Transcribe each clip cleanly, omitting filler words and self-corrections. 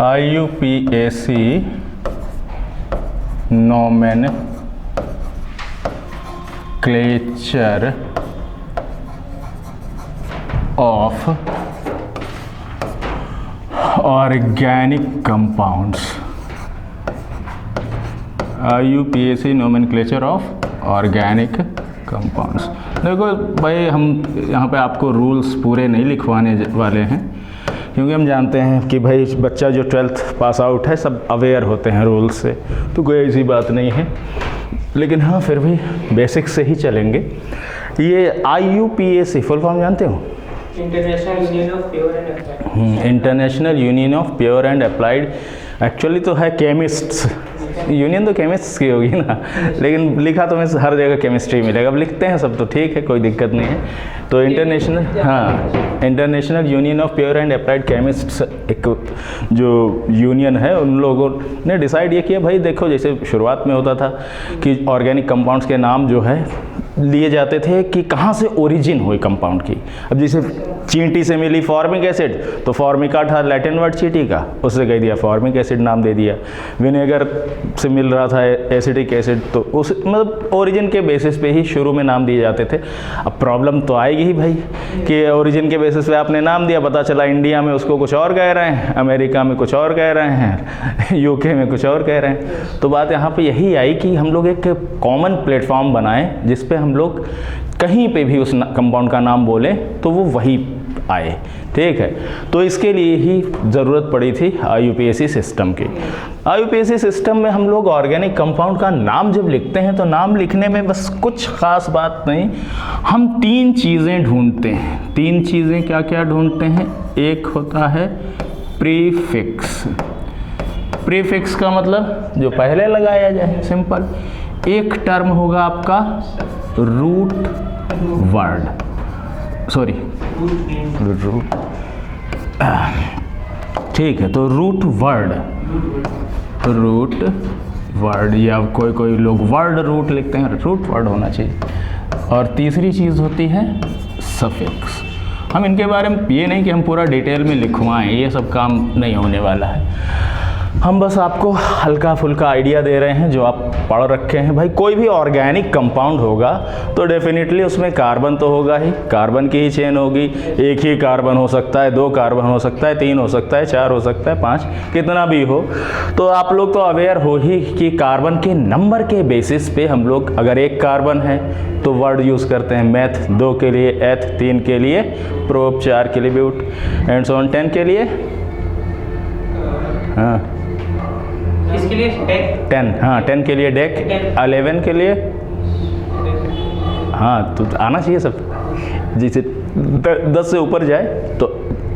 IUPAC nomenclature of organic compounds. IUPAC nomenclature of organic compounds. देखो भाई, हम यहाँ पे आपको रूल्स पूरे नहीं लिखवाने वाले हैं, क्योंकि हम जानते हैं कि भाई बच्चा जो 12th पास आउट है सब अवेयर होते हैं रूल्स से, तो कोई ऐसी बात नहीं है। लेकिन हाँ, फिर भी बेसिक से ही चलेंगे। ये IUPAC फुल फॉर्म जानते हो? International union of pure and applied. International union of pure and applied. Actually तो है केमिस्ट्स यूनियन, तो केमिस्ट्स की होगी ना, लेकिन लिखा तो हमें हर जगह केमिस्ट्री मिलेगा। अब लिखते हैं सब तो ठीक है, कोई दिक्कत नहीं है। तो इंटरनेशनल, हाँ, international union of pure and applied chemists एक जो यूनियन है, उन लोगों ने डिसाइड ये किया भाई देखो, जैसे शुरुआत में होता था कि ऑर्गेनिक कंपाउंड्स के नाम जो है लिए जाते थे कि कहाँ से ओरिजिन हुई कंपाउंड की। अब जैसे चींटी से मिली फॉर्मिक एसिड, तो फॉर्मिका था लैटिन वर्ड चींटी का, उससे कह दिया फॉर्मिक एसिड नाम दे दिया। विनेगर से मिल रहा था एसिडिक एसिड, तो उस मतलब ओरिजिन के बेसिस पे ही शुरू में नाम दिए जाते थे। अब प्रॉब्लम तो आएगी ही भाई कि ओरिजिन के बेसिस पे आपने नाम दिया, पता चला इंडिया में उसको कुछ और कह रहे हैं, अमेरिका में कुछ और कह रहे हैं, UK में कुछ और कह रहे हैं। तो बात यहाँ पे यही आई कि हम लोग एक कॉमन प्लेटफॉर्म बनाएं जिस पे हम लोग कहीं पे भी उस कंपाउंड का नाम बोलें तो वो वही आए, ठीक है। तो इसके लिए ही ज़रूरत पड़ी थी IUPAC सिस्टम की। IUPAC सिस्टम में हम लोग ऑर्गेनिक कंपाउंड का नाम जब लिखते हैं तो नाम लिखने में बस कुछ ख़ास बात नहीं, हम 3 चीज़ें ढूंढते हैं। 3 चीज़ें क्या क्या ढूंढते हैं? एक होता है प्रीफिक्स। प्रीफिक्स का मतलब जो पहले लगाया जाए, सिंपल। एक टर्म होगा आपका रूट वर्ड, सॉरी रूट, ठीक है। तो रूट वर्ड या कोई लोग वर्ड रूट लिखते हैं, रूट वर्ड होना चाहिए। और तीसरी चीज़ होती है सफिक्स। हम इनके बारे में ये नहीं कि हम पूरा डिटेल में लिखवाएं, ये सब काम नहीं होने वाला है। हम बस आपको हल्का फुल्का आइडिया दे रहे हैं जो आप पढ़ रखे हैं। भाई कोई भी ऑर्गेनिक कंपाउंड होगा तो डेफिनेटली उसमें कार्बन तो होगा ही, कार्बन की ही चेन होगी। एक ही कार्बन हो सकता है, 2 कार्बन हो सकता है, 3 हो सकता है, 4 हो सकता है, 5, कितना भी हो। तो आप लोग तो अवेयर हो ही कि कार्बन के नंबर के बेसिस पे हम लोग, अगर 1 कार्बन है तो वर्ड यूज़ करते हैं मैथ, 2 के लिए एथ, 3 के लिए प्रोप, 4 के लिए ब्यूट, एंड सो ऑन, 10 के लिए हाँ इसके लिए 10, हाँ 10 के लिए डेक, 11 के लिए हाँ, तो आना चाहिए सब। जैसे 10 से ऊपर जाए तो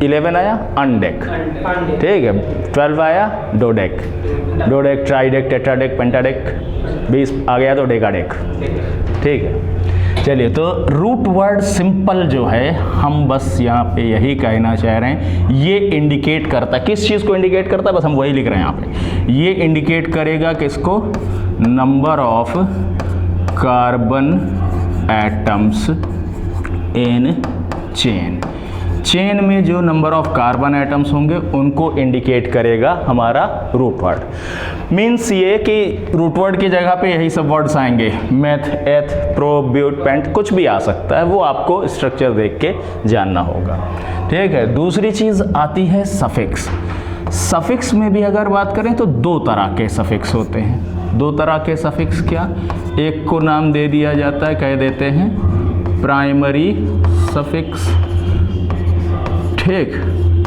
11 आया अनडेक, ठीक है। 12 आया डोडेक, ट्राइडेक, टेट्राडेक, पेंटाडेक। 20 आ गया तो डेकाडेक, ठीक है। चलिए, तो रूट वर्ड सिंपल जो है, हम बस यहाँ पे यही कहना चाह रहे हैं, ये इंडिकेट करता, किस चीज़ को इंडिकेट करता है, बस हम वही लिख रहे हैं यहाँ पे। ये इंडिकेट करेगा किसको? Number of carbon atoms in chain. Chain में जो नंबर ऑफ कार्बन एटम्स होंगे उनको इंडिकेट करेगा हमारा रूट वर्ड। मीन्स ये कि रूट वर्ड की जगह पे यही सब वर्ड्स आएंगे, मेथ, एथ, प्रो, ब्यूट, पेंट, कुछ भी आ सकता है, वो आपको स्ट्रक्चर देख के जानना होगा, ठीक है। दूसरी चीज़ आती है सफिक्स। सफिक्स में भी अगर बात करें तो 2 तरह के सफिक्स होते हैं। 2 तरह के सफिक्स क्या? एक को नाम दे दिया जाता है, कह देते हैं प्राइमरी सफिक्स, ठीक।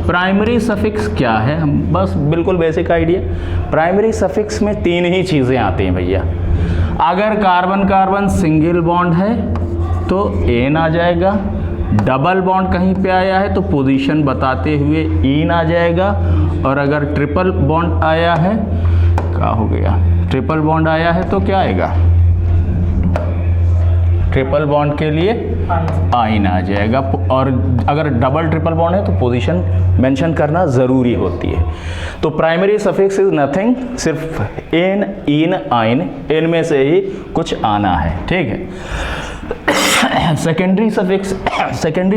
प्राइमरी सफिक्स क्या है? हम बस बिल्कुल बेसिक आइडिया। प्राइमरी सफिक्स में 3 ही चीज़ें आती हैं भैया। अगर कार्बन कार्बन सिंगल बॉन्ड है तो एन आ जाएगा, डबल बॉन्ड कहीं पे आया है तो पोजीशन बताते हुए इन आ जाएगा, और अगर ट्रिपल बॉन्ड आया है, क्या हो गया, ट्रिपल बॉन्ड आया है तो क्या आएगा? ट्रिपल बॉन्ड के लिए आइन आ जाएगा। और अगर डबल ट्रिपल बॉन्ड है तो पोजीशन मेंशन करना ज़रूरी होती है। तो प्राइमरी सफिक्स इज नथिंग, सिर्फ एन, इन, आइन, इन में से ही कुछ आना है, ठीक है। सेकेंडरी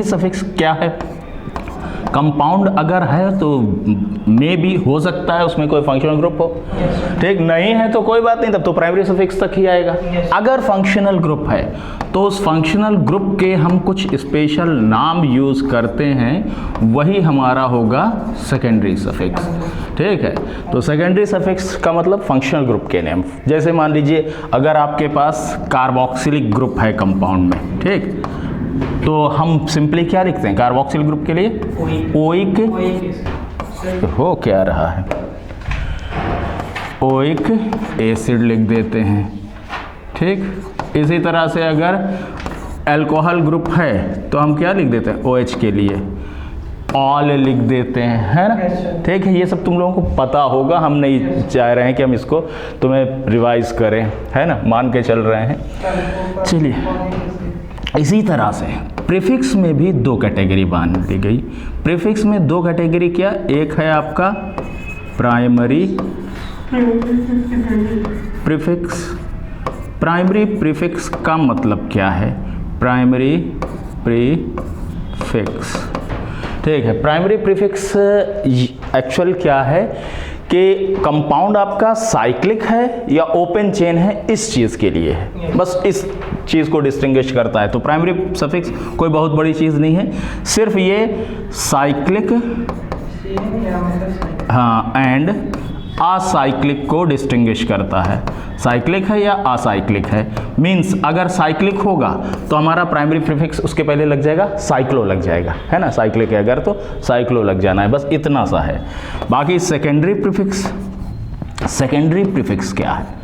सफिक्स क्या है? कंपाउंड अगर है तो मे भी हो सकता है उसमें कोई फंक्शनल ग्रुप हो, ठीक, नहीं है तो कोई बात नहीं, तब तो प्राइमरी सफिक्स तक ही आएगा। अगर फंक्शनल ग्रुप है तो उस फंक्शनल ग्रुप के हम कुछ स्पेशल नाम यूज़ करते हैं, वही हमारा होगा सेकेंडरी सफिक्स, ठीक है। तो सेकेंडरी सफिक्स का मतलब फंक्शनल ग्रुप के नेम। जैसे मान लीजिए अगर आपके पास कार्बोक्सिलिक ग्रुप है कंपाउंड में, ठीक, तो हम सिंपली क्या लिखते हैं कार्बोक्सिल ग्रुप के लिए? ओइक, हो क्या रहा है, ओइक एसिड लिख देते हैं, ठीक। इसी तरह से अगर अल्कोहल ग्रुप है तो हम क्या लिख देते हैं? OH के लिए ऑल लिख देते हैं, है ना, ठीक है। ये सब तुम लोगों को पता होगा, हम नहीं चाह रहे हैं कि हम इसको तुम्हें रिवाइज करें, है ना, मान के चल रहे हैं। चलिए इसी तरह से प्रीफिक्स में भी दो कैटेगरी बांध दी गई। प्रीफिक्स में दो कैटेगरी क्या, एक है आपका प्राइमरी प्रीफिक्स। प्राइमरी प्रीफिक्स का मतलब क्या है? प्राइमरी प्रीफिक्स, ठीक है। प्राइमरी प्रीफिक्स एक्चुअल क्या है कि कंपाउंड आपका साइक्लिक है या ओपन चेन है, इस चीज़ के लिए है, बस इस चीज़ को डिस्टिंग्विश करता है। तो प्राइमरी सफिक्स कोई बहुत बड़ी चीज़ नहीं है, सिर्फ ये साइक्लिक, हाँ, एंड असाइक्लिक को डिस्टिंग्विश करता है। साइक्लिक है या असाइक्लिक है, मींस अगर साइक्लिक होगा तो हमारा प्राइमरी प्रीफिक्स उसके पहले लग जाएगा साइक्लो लग जाएगा, है ना। साइक्लिक है अगर तो साइक्लो लग जाना है, बस इतना सा है। बाकी सेकेंडरी प्रीफिक्स, सेकेंडरी प्रीफिक्स क्या है?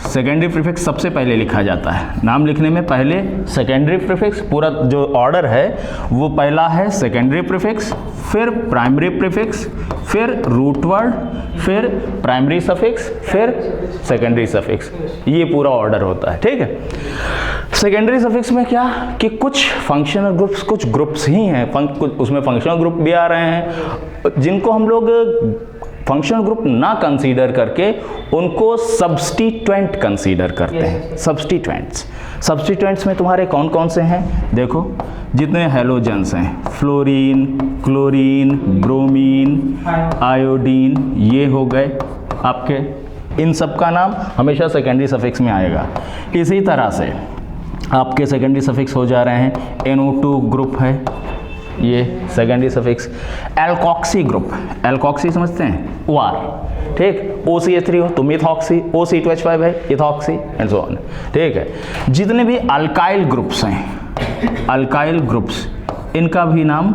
सेकेंडरी प्रीफिक्स सबसे पहले लिखा जाता है, नाम लिखने में पहले सेकेंडरी प्रीफिक्स, पूरा जो ऑर्डर है वो पहला है सेकेंडरी प्रीफिक्स, फिर प्राइमरी प्रीफिक्स, फिर रूट वर्ड, फिर प्राइमरी सफिक्स, फिर सेकेंडरी सफिक्स, ये पूरा ऑर्डर होता है, ठीक है। सेकेंडरी सफिक्स में क्या कि कुछ फंक्शनल ग्रुप्स, कुछ ग्रुप्स ही हैं, उसमें फंक्शनल ग्रुप भी आ रहे हैं जिनको हम लोग फंक्शनल ग्रुप ना कंसीडर करके उनको सब्स्टिट्यूएंट कंसीडर करते हैं। सब्स्टिट्यूएंट्स में तुम्हारे कौन कौन से हैं? देखो जितने हैलोजेंस हैं, फ्लोरीन, क्लोरीन, ब्रोमीन, आयोडीन, ये हो गए आपके, इन सब का नाम हमेशा सेकेंडरी सफिक्स में आएगा। इसी तरह से आपके सेकेंडरी सफिक्स हो जा रहे हैं, NO2 ग्रुप है, ये secondary suffix. Alkoxy group, alkoxy समझते हैं, OR, ठीक, OCH3 हो तो मिथॉक्सी, OC2H5 है इथॉक्सी, एंड सो ऑन, ठीक है। जितने भी अल्काइल ग्रुप्स हैं, अल्काइल ग्रुप्स, इनका भी नाम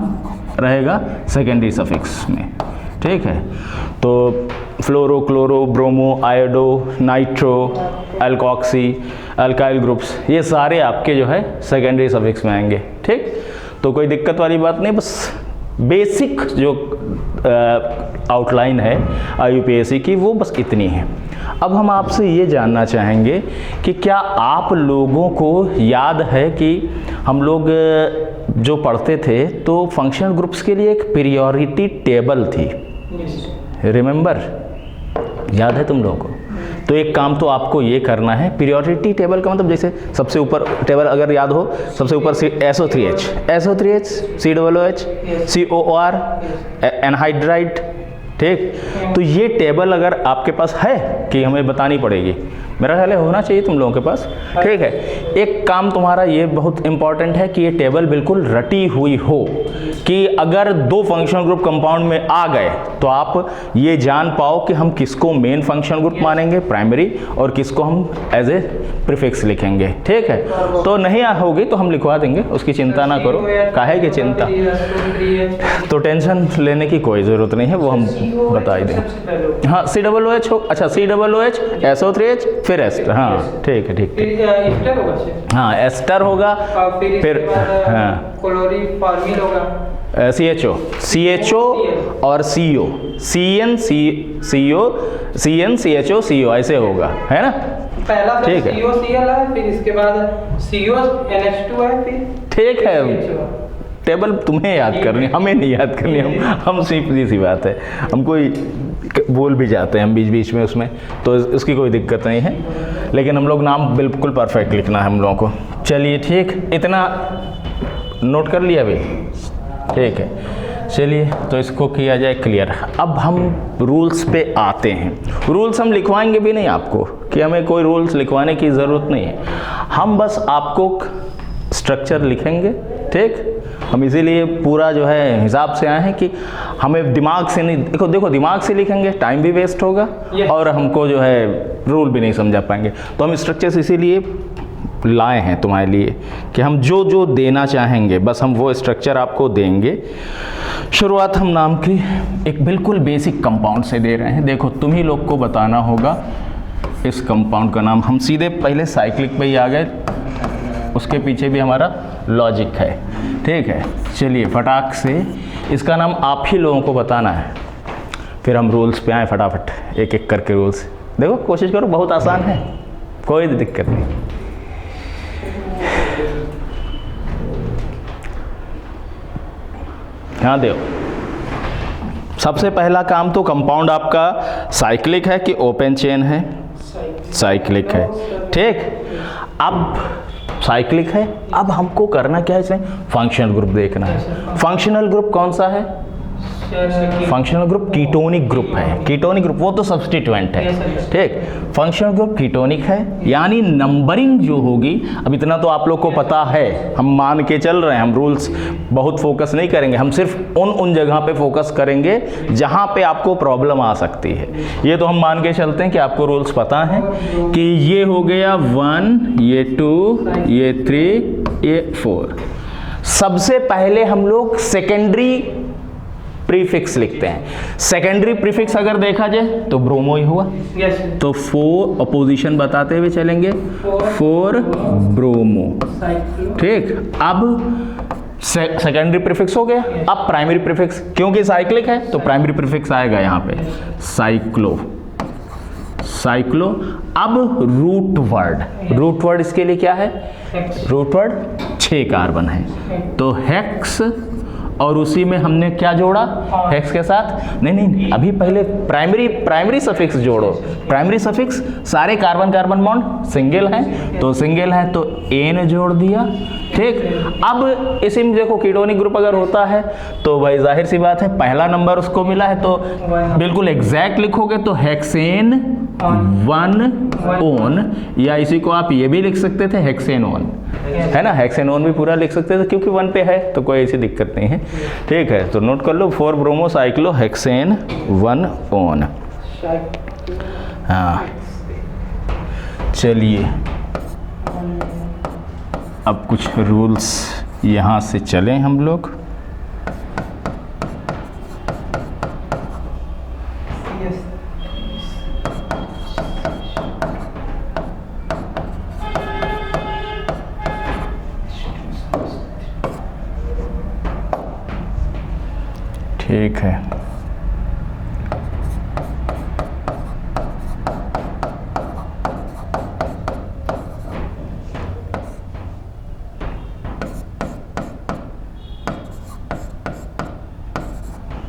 रहेगा सेकेंडरी सफिक्स में, ठीक है। तो fluoro, chloro, bromo, iodo, nitro, alkoxy, alkyl groups, ये सारे आपके जो है सेकेंडरी सफिक्स में आएंगे, ठीक। तो कोई दिक्कत वाली बात नहीं, बस बेसिक जो आउटलाइन है IUPAC की वो बस इतनी है। अब हम आपसे ये जानना चाहेंगे कि क्या आप लोगों को याद है कि हम लोग जो पढ़ते थे तो फंक्शनल ग्रुप्स के लिए एक पीरियोरिटी टेबल थी, रिमेंबर, याद है तुम लोगों को? तो एक काम तो आपको ये करना है, पीरियोडिटी टेबल का मतलब जैसे सबसे ऊपर टेबल अगर याद हो, सबसे ऊपर SO3H, COOH, COR, एनहाइड्राइड, ठीक। तो ये टेबल अगर आपके पास है कि हमें बतानी पड़ेगी, मेरा ख्याल है होना चाहिए तुम लोगों के पास, ठीक है। एक काम तुम्हारा ये बहुत इंपॉर्टेंट है कि ये टेबल बिल्कुल रटी हुई हो कि अगर दो फंक्शनल ग्रुप कंपाउंड में आ गए तो आप ये जान पाओ कि हम किसको मेन फंक्शनल ग्रुप मानेंगे प्राइमरी और किसको हम एज ए प्रीफिक्स लिखेंगे, ठीक है। तो नहीं होगी तो हम लिखवा देंगे, उसकी चिंता ना करो, काहे की चिंता, तो टेंशन लेने की कोई ज़रूरत नहीं है, वो हम बता ही दें। हाँ COOH हो, अच्छा COOH, SO3H, फिर एस्टर, हाँ ठीक है, ठीक, हाँ एस्टर होगा, फिर हाँ क्लोरीफॉर्मिल होगा, CHO और CO, CN CHO CO ऐसे होगा, है ना, पहला ठीक है, COCl है, फिर इसके बाद CONH2 है, फिर ठीक है। टेबल तुम्हें याद करनी, हमें नहीं याद करनी, हम सीधी सी बात है, हम कोई बोल भी जाते हैं हम बीच बीच में उसमें, तो उसकी कोई दिक्कत नहीं है, लेकिन हम लोग नाम बिल्कुल परफेक्ट लिखना है हम लोगों को। चलिए ठीक, इतना नोट कर लिया भाई, ठीक है। चलिए तो इसको किया जाए क्लियर। अब हम रूल्स पे आते हैं। रूल्स हम लिखवाएंगे भी नहीं आपको, कि हमें कोई रूल्स लिखवाने की ज़रूरत नहीं है, हम बस आपको स्ट्रक्चर लिखेंगे, ठीक। हम इसीलिए पूरा जो है हिसाब से आए हैं कि हमें दिमाग से नहीं, देखो दिमाग से लिखेंगे टाइम भी वेस्ट होगा और हमको जो है रूल भी नहीं समझा पाएंगे। तो हम स्ट्रक्चर्स इसीलिए लाए हैं तुम्हारे लिए कि हम जो जो देना चाहेंगे बस हम वो स्ट्रक्चर आपको देंगे। शुरुआत हम नाम की एक बिल्कुल बेसिक कंपाउंड से दे रहे हैं। देखो तुम ही लोग को बताना होगा इस कंपाउंड का नाम। हम सीधे पहले साइक्लिक पे ही आ गए, उसके पीछे भी हमारा लॉजिक है, ठीक है। चलिए फटाक से इसका नाम आप ही लोगों को बताना है, फिर हम रूल्स पे आए फटाफट एक एक करके रूल्स। देखो कोशिश करो, बहुत आसान है, कोई दिक्कत नहीं। हाँ दो, सबसे पहला काम तो कंपाउंड आपका साइक्लिक है कि ओपन चेन है? साइक्लिक है, ठीक। अब साइक्लिक है, अब हमको करना क्या है, इसमें फंक्शनल ग्रुप देखना है। फंक्शनल ग्रुप कौन सा है? फंक्शनल ग्रुप कीटोनिक ग्रुप है। कीटोनिक ग्रुप वो तो सब्स्टिट्यूएंट है, ठीक। फंक्शनल ग्रुप कीटोनिक है, यानी नंबरिंग जो होगी, अब इतना तो आप लोग को पता है, हम मान के चल रहे हैं, हम रूल्स बहुत फोकस नहीं करेंगे, हम सिर्फ उन जगह पे फोकस करेंगे जहां पे आपको प्रॉब्लम आ सकती है। ये तो हम मान के चलते हैं कि आपको रूल्स पता है कि ये हो गया 1, ये 2, ये 3, ये 4। सबसे पहले हम लोग सेकेंडरी प्रीफिक्स लिखते हैं। सेकेंडरी प्रीफिक्स अगर देखा जाए तो ब्रोमो ही हुआ, तो 4 अपोजिशन बताते हुए चलेंगे, 4 ब्रोमो, ठीक। अब सेकेंडरी प्रीफिक्स हो गया। अब प्राइमरी प्रीफिक्स, क्योंकि साइक्लिक है तो प्राइमरी प्रीफिक्स आएगा यहाँ पे साइक्लो, साइक्लो। अब रूट वर्ड इसके लिए क्या है? रूट वर्ड 6 कार्बन है, तो हेक्स, और उसी में हमने क्या जोड़ा हेक्स के साथ? नहीं, अभी पहले प्राइमरी सफिक्स जोड़ो। प्राइमरी सफिक्स सारे कार्बन कार्बन बॉन्ड सिंगल हैं, तो सिंगल है तो एन जोड़ दिया, ठीक। अब इसी में देखो कीटोनिक ग्रुप अगर होता है तो भाई जाहिर सी बात है पहला नंबर उसको मिला है तो बिल्कुल एग्जैक्ट लिखोगे तो हेक्सेन 1 ओन, या इसी को आप ये भी लिख सकते थे हेक्सेन ओन, है ना। हेक्सेन ओन भी पूरा लिख सकते थे क्योंकि 1 पे है तो कोई ऐसी दिक्कत नहीं है, ठीक है। तो नोट कर लो 4 ब्रोमो साइक्लो हेक्सेन 1 ओन। हाँ चलिए अब कुछ रूल्स यहाँ से चलें हम लोग। ठीक है,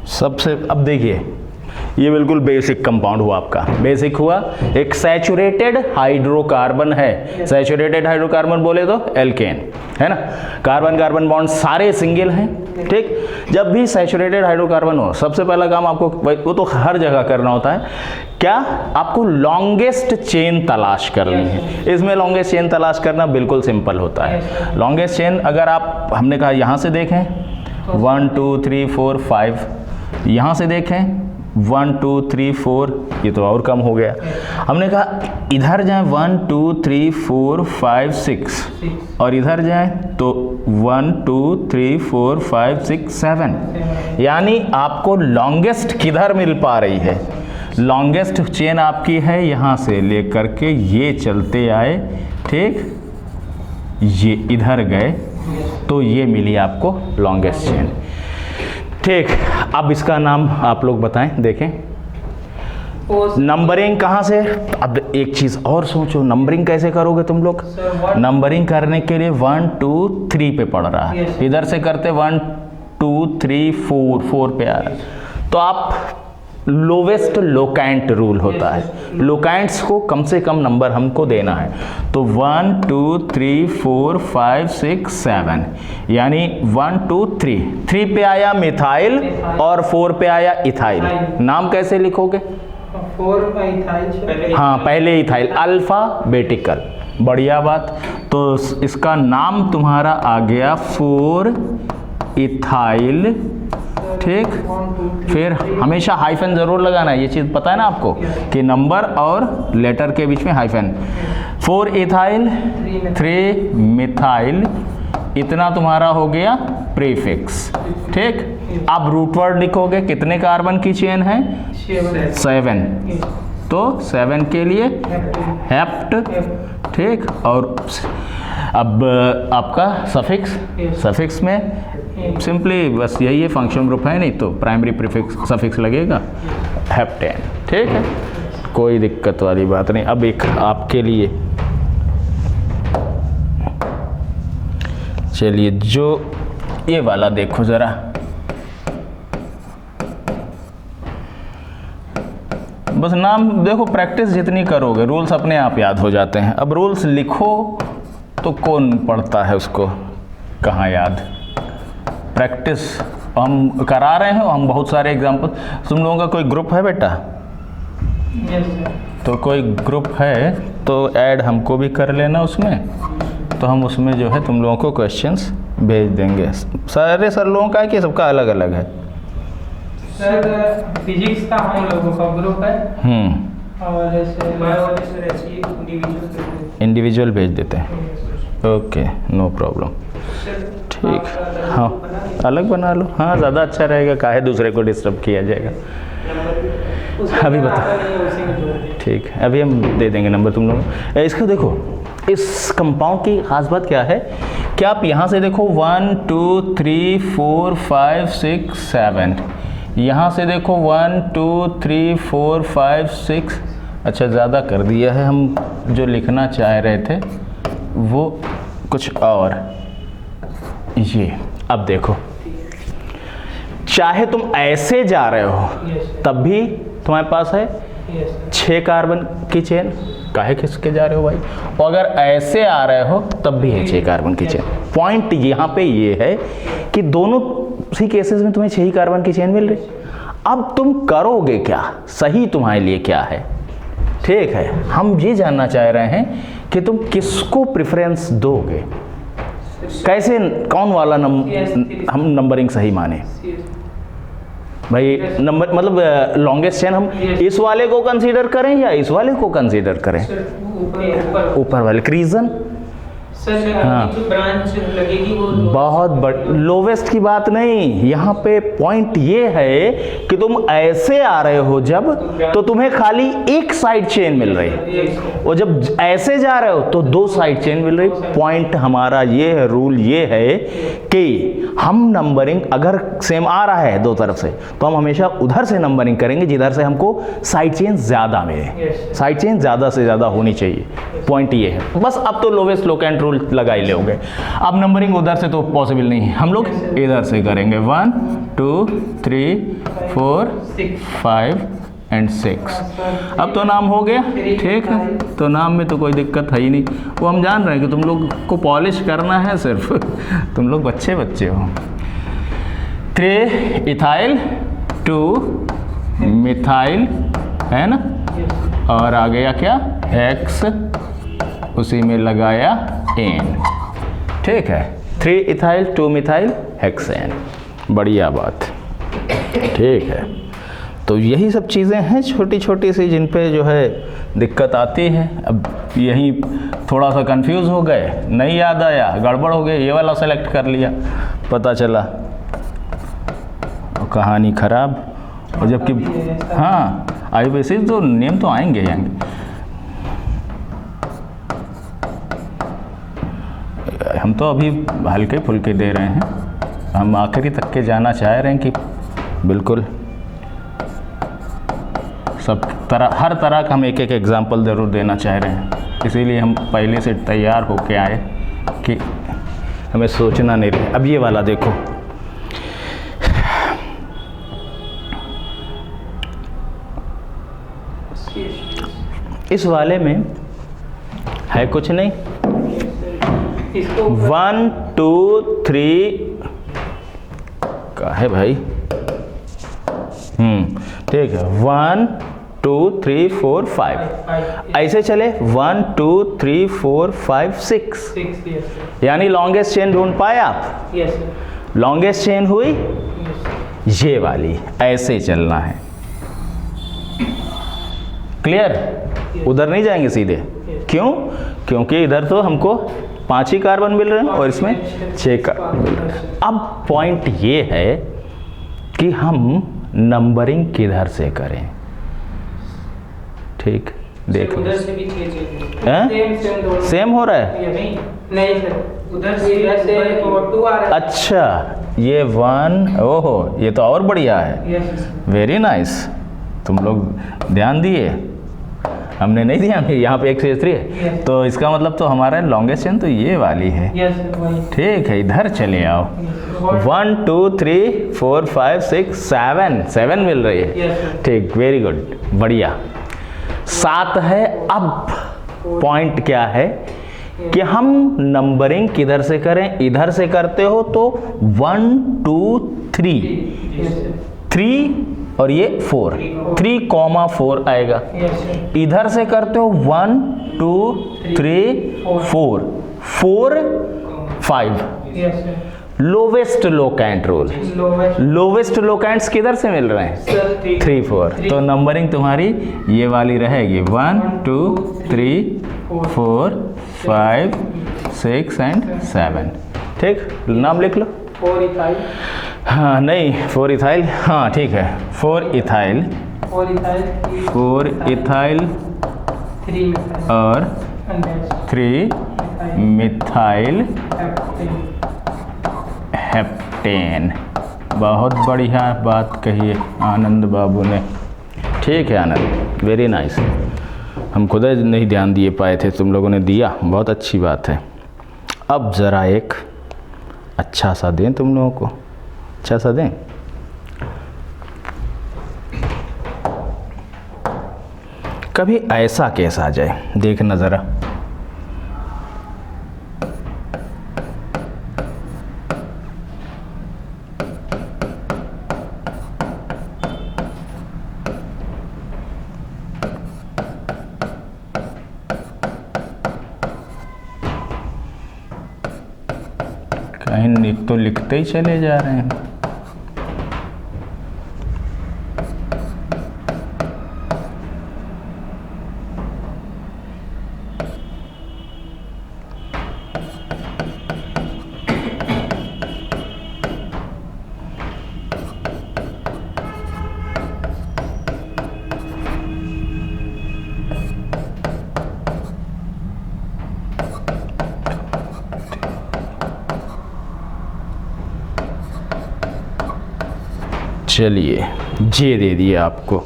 सबसे अब देखिए ये बिल्कुल बेसिक कंपाउंड हुआ आपका। बेसिक हुआ, एक सैचुरेटेड हाइड्रोकार्बन है। सैचुरेटेड हाइड्रोकार्बन बोले तो एल्केन, है ना। कार्बन कार्बन बॉन्ड सारे सिंगल हैं, ठीक। जब भी सैचुरेटेड हाइड्रोकार्बन हो सबसे पहला काम आपको, वो तो हर जगह करना होता है, क्या आपको लॉन्गेस्ट चेन तलाश करनी है। इसमें लॉन्गेस्ट चेन तलाश करना बिल्कुल सिंपल होता है। लॉन्गेस्ट चेन अगर आप, हमने कहा यहाँ से देखें 1 2 3 4 5, यहाँ से देखें 1 2 3 4, ये तो और कम हो गया। हमने कहा इधर जाएं 1 2 3 4 5 6, और इधर जाएं तो 1 2 3 4 5 6 7, यानी आपको लॉन्गेस्ट किधर मिल पा रही है? लॉन्गेस्ट चेन आपकी है यहाँ से लेकर के ये चलते आए, ठीक, ये इधर गए तो ये मिली आपको लॉन्गेस्ट चेन, ठीक। अब इसका नाम आप लोग बताएं, देखें नंबरिंग कहाँ से। अब एक चीज़ और सोचो, नंबरिंग कैसे करोगे तुम लोग? नंबरिंग करने के लिए 1 2 3 पे पड़ रहा है, इधर से करते 1 2 3 4 पे आ रहा है, तो आप लोवेस्ट लोकेंट रूल होता है। लोकेंट्स को कम से कम नंबर हमको देना है। तो 1 2 3 4 5 6 7, यानी 1 2 3, 3 पे आया मिथाइल और 4 पे आया इथाइल। नाम कैसे लिखोगे? 4 इथाइल, हाँ पहले इथाइल, अल्फाबेटिकल। बढ़िया बात। तो इसका नाम तुम्हारा आ गया 4 इथाइल। ठीक, फिर हमेशा हाइफन जरूर लगाना है, ये चीज़ पता है ना आपको कि नंबर और लेटर के बीच में हाइफन। 4 इथाइल 3 मिथाइल, इतना तुम्हारा हो गया प्रीफिक्स। ठीक, अब रूट वर्ड लिखोगे, कितने कार्बन की चेन है? 7। तो 7 के लिए हेप्ट। ठीक, और अब आपका सफिक्स, सफिक्स में सिंपली बस यही है, फंक्शन ग्रुप है नहीं तो प्राइमरी प्रीफिक्स सफिक्स लगेगा, हेप्टेन। ठीक है, कोई दिक्कत वाली बात नहीं। अब एक आपके लिए, चलिए जो ये वाला देखो ज़रा, बस नाम देखो, प्रैक्टिस जितनी करोगे रूल्स अपने आप याद हो जाते हैं। अब रूल्स लिखो तो कौन पढ़ता है उसको, कहाँ याद। प्रैक्टिस हम करा रहे हैं, हम बहुत सारे एग्जाम्पल। तुम लोगों का कोई ग्रुप है बेटा? तो कोई ग्रुप है तो ऐड हमको भी कर लेना उसमें, तो हम उसमें जो है तुम लोगों को क्वेश्चंस भेज देंगे। सारे सर लोगों का है कि सबका अलग अलग है? सर फिजिक्स का हम लोगों का ग्रुप है, और जैसे इंडिविजुअल भेज देते हैं। Okay, no problem. ठीक, हाँ अलग बना लो, हाँ ज़्यादा अच्छा रहेगा, काहे दूसरे को डिस्टर्ब किया जाएगा। अभी बता, ठीक है, अभी हम दे देंगे नंबर तुम लोग। इसको देखो, इस कंपाउंड की खास बात क्या है कि आप यहाँ से देखो 1 2 3 4 5 6 7, यहाँ से देखो 1 2 3 4 5 6, अच्छा ज़्यादा कर दिया है, हम जो लिखना चाह रहे थे वो कुछ और। ये अब देखो, चाहे तुम ऐसे जा रहे हो तब भी तुम्हारे पास है 6 कार्बन की चेन, काहे खिसके जा रहे हो भाई, और अगर ऐसे आ रहे हो तब भी है 6 कार्बन की चेन। पॉइंट यहाँ पे ये है कि दोनों सी केसेस में तुम्हें 6 ही कार्बन की चेन मिल रही। अब तुम करोगे क्या, सही तुम्हारे लिए क्या है? ठीक है, हम ये जानना चाह रहे हैं कि तुम किसको प्रेफरेंस दोगे, कैसे, कौन वाला हम नंबरिंग सही माने भाई। नंबर मतलब लॉन्गेस्ट चेन हम इस वाले को कंसीडर करें या इस वाले को कंसीडर करें? ऊपर वाले। रीजन हाँ, ब्रांच लगेगी वो बहुत लोवेस्ट की बात नहीं, यहाँ पे पॉइंट ये है कि तुम ऐसे आ रहे हो जब, तो तुम्हें खाली एक साइड चेन मिल रही है, और जब ऐसे जा रहे हो तो 2 साइड चेन मिल रही। पॉइंट हमारा ये है, रूल ये है कि हम नंबरिंग अगर सेम आ रहा है 2 तरफ से, तो हम हमेशा उधर से नंबरिंग करेंगे जिधर से हमको साइड चेन ज़्यादा मिले। साइड चेन ज़्यादा से ज़्यादा होनी चाहिए, पॉइंट ये है बस। अब तो लोवेस्ट लोकेंट रूल लगा ही लोगे। अब नंबरिंग उधर से तो पॉसिबल नहीं है, हम लोग इधर से करेंगे 1 2 3 4 5 एंड 6। अब तो नाम हो गया, ठीक है, तो नाम में तो कोई दिक्कत है ही नहीं। वो हम जान रहे हैं कि तुम लोग को पॉलिश करना है सिर्फ, तुम लोग बच्चे हो। 3 इथाइल 2 मिथाइल है ना, और आ गया क्या X, उसी में लगाया N। ठीक है, 3 इथाइल 2 मिथाइल हेक्सेन। बढ़िया बात, ठीक है। तो यही सब चीज़ें हैं छोटी छोटी सी जिन पे जो है दिक्कत आती है। अब यही थोड़ा सा कंफ्यूज हो गए, नहीं याद आया, गड़बड़ हो गई, ये वाला सेलेक्ट कर लिया, पता चला कहानी खराब। और जबकि हाँ IUPAC तो नेम तो आएंगे ही आएंगे। हम तो अभी हल्के फुल्के दे रहे हैं, हम आखिरी तक के जाना चाह रहे हैं कि बिल्कुल सब तरह, हर तरह का हम एक एक एग्जाम्पल ज़रूर देना चाह रहे हैं। इसीलिए हम पहले से तैयार होके आए कि हमें सोचना नहीं रहे। अब ये वाला देखो, इस वाले में है कुछ नहीं, इसको 1 2 3 का है भाई, ठीक है, 1 2 3 4 5 ऐसे चले, 1 2 3 4 5 6, 6 यस यानी लॉन्गेस्ट चेन ढूंढ पाए आप। यस सर लॉन्गेस्ट चेन हुई यस ये वाली, ऐसे चलना है। क्लियर? उधर नहीं जाएंगे सीधे, क्यों? क्योंकि इधर तो हमको 5 ही कार्बन मिल रहे हैं और इसमें 6 कार्बन मिल रहे हैं। अब पॉइंट ये है कि हम नंबरिंग किधर से करें। ठीक, देख उधर लो, से भी हैं? सेम सेम हो रहा है। ये नहीं सर, उधर से 2 आ रहा है। अच्छा, ये 1, ओहो, ये तो और बढ़िया है। यस वेरी नाइस, तुम लोग ध्यान दिए, हमने नहीं ध्यान दिया। यहाँ पे 1 से 3 है, Yes. तो इसका मतलब तो हमारा लॉन्गेस्ट चेन तो ये वाली है। यस वही ठीक है, इधर चले आओ। 1 2 3 4 5 6 7 मिल रही है। यस ठीक, वेरी गुड, बढ़िया। 7 है। अब पॉइंट क्या है कि हम नंबरिंग किधर से करें? इधर से करते हो तो 1 2 3 3 और ये 4, 3,4 आएगा। यस इधर से करते हो 1 2 3 4 4 5। Yes lowest locant rule, lowest lowest locants किधर से मिल रहे हैं? सर 3 4। तो नंबरिंग तुम्हारी ये वाली रहेगी 1 2 3 4 5 6 एंड 7। ठीक, नाम लिख लो। 4 इथाइल हाँ नहीं, 4 इथाइल, हाँ ठीक है, 4 इथाइल 4 इथाइल 4 इथाइल 3 मिथाइल और and 3 मिथाइल हेप्टेन। बहुत बढ़िया बात कही है आनंद बाबू ने। ठीक है आनंद, वेरी नाइस। हम खुद नहीं ध्यान दिए पाए थे, तुम लोगों ने दिया, बहुत अच्छी बात है। अब ज़रा एक अच्छा सा दें तुम लोगों को, अच्छा सा दें। कभी ऐसा केस आ जाए, देखना ज़रा। कहीं तो लिखते ही चले जा रहे हैं। चलिए, जे दे दिए आपको।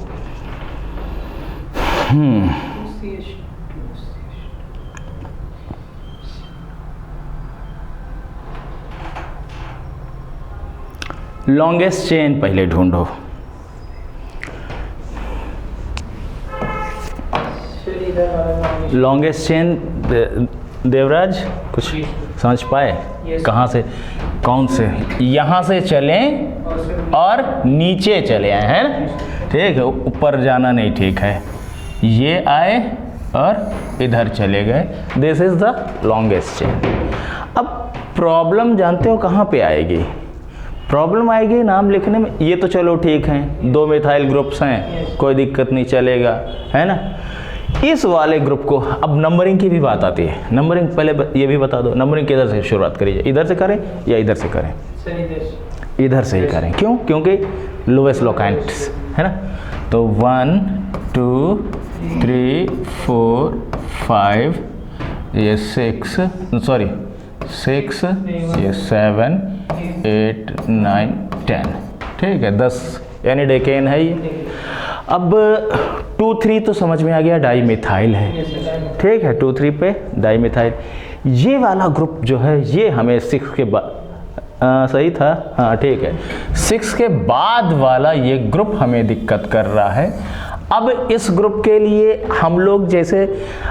लॉन्गेस्ट चेन पहले ढूंढो। लॉन्गेस्ट चेन देवराज कुछ समझ पाए? Yes. कहाँ से, कौन से? यहाँ से चलें और नीचे चले आए हैं ना? ठीक है, ऊपर जाना नहीं, ठीक है। ये आए और इधर चले गए, this is the longest chain. अब प्रॉब्लम जानते हो कहाँ पे आएगी? प्रॉब्लम आएगी नाम लिखने में। ये तो चलो ठीक है, 2 मिथाइल ग्रुप्स हैं, कोई दिक्कत नहीं, चलेगा, है ना। इस वाले ग्रुप को अब नंबरिंग की भी बात आती है। नंबरिंग पहले ये भी बता दो, नंबरिंग किधर से शुरुआत करिए? इधर से करें या इधर से करें? इधर से ही करें। क्यों? क्योंकि लोवेस्ट लोकेंट्स है ना। तो 1 2 3 4 5, ये 6, सॉरी 6, ये 7 8 9 10, ठीक है, 10 यानी डेकेन है ये। अब 2 3 तो समझ में आ गया, डाई मिथाइल है, ठीक है। 2 3 पे डाई मिथाइल। ये वाला ग्रुप जो है ये हमें 6 के बाद, सही था, हाँ ठीक है, 6 के बाद वाला ये ग्रुप हमें दिक्कत कर रहा है। अब इस ग्रुप के लिए हम लोग, जैसे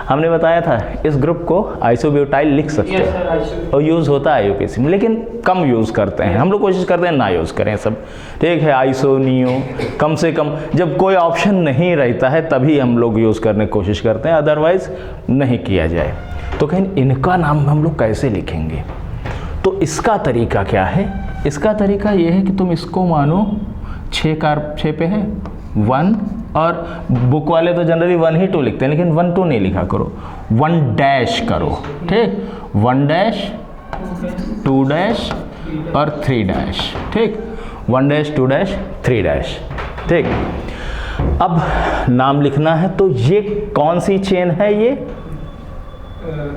हमने बताया था, इस ग्रुप को आइसोब्यूटाइल लिख सकते हैं और यूज़ होता है यूपीएससी में, लेकिन कम यूज़ करते हैं हम लोग। कोशिश करते हैं ना यूज़ करें सब, ठीक है। आइसो नियो कम से कम जब कोई ऑप्शन नहीं रहता है तभी हम लोग यूज़ करने की कोशिश करते हैं, अदरवाइज़ नहीं किया जाए। तो कहीं इनका नाम हम लोग कैसे लिखेंगे? तो इसका तरीका क्या है? इसका तरीका ये है कि तुम इसको मानो 6 पे है 1, और बुक वाले तो जनरली 1 ही 2 लिखते हैं, लेकिन 1 2 नहीं लिखा करो, 1 डैश करो, ठीक। 1 डैश 2 डैश और 3 डैश, ठीक। 1 डैश 2 डैश 3 डैश, ठीक। अब नाम लिखना है, तो ये कौन सी चेन है? ये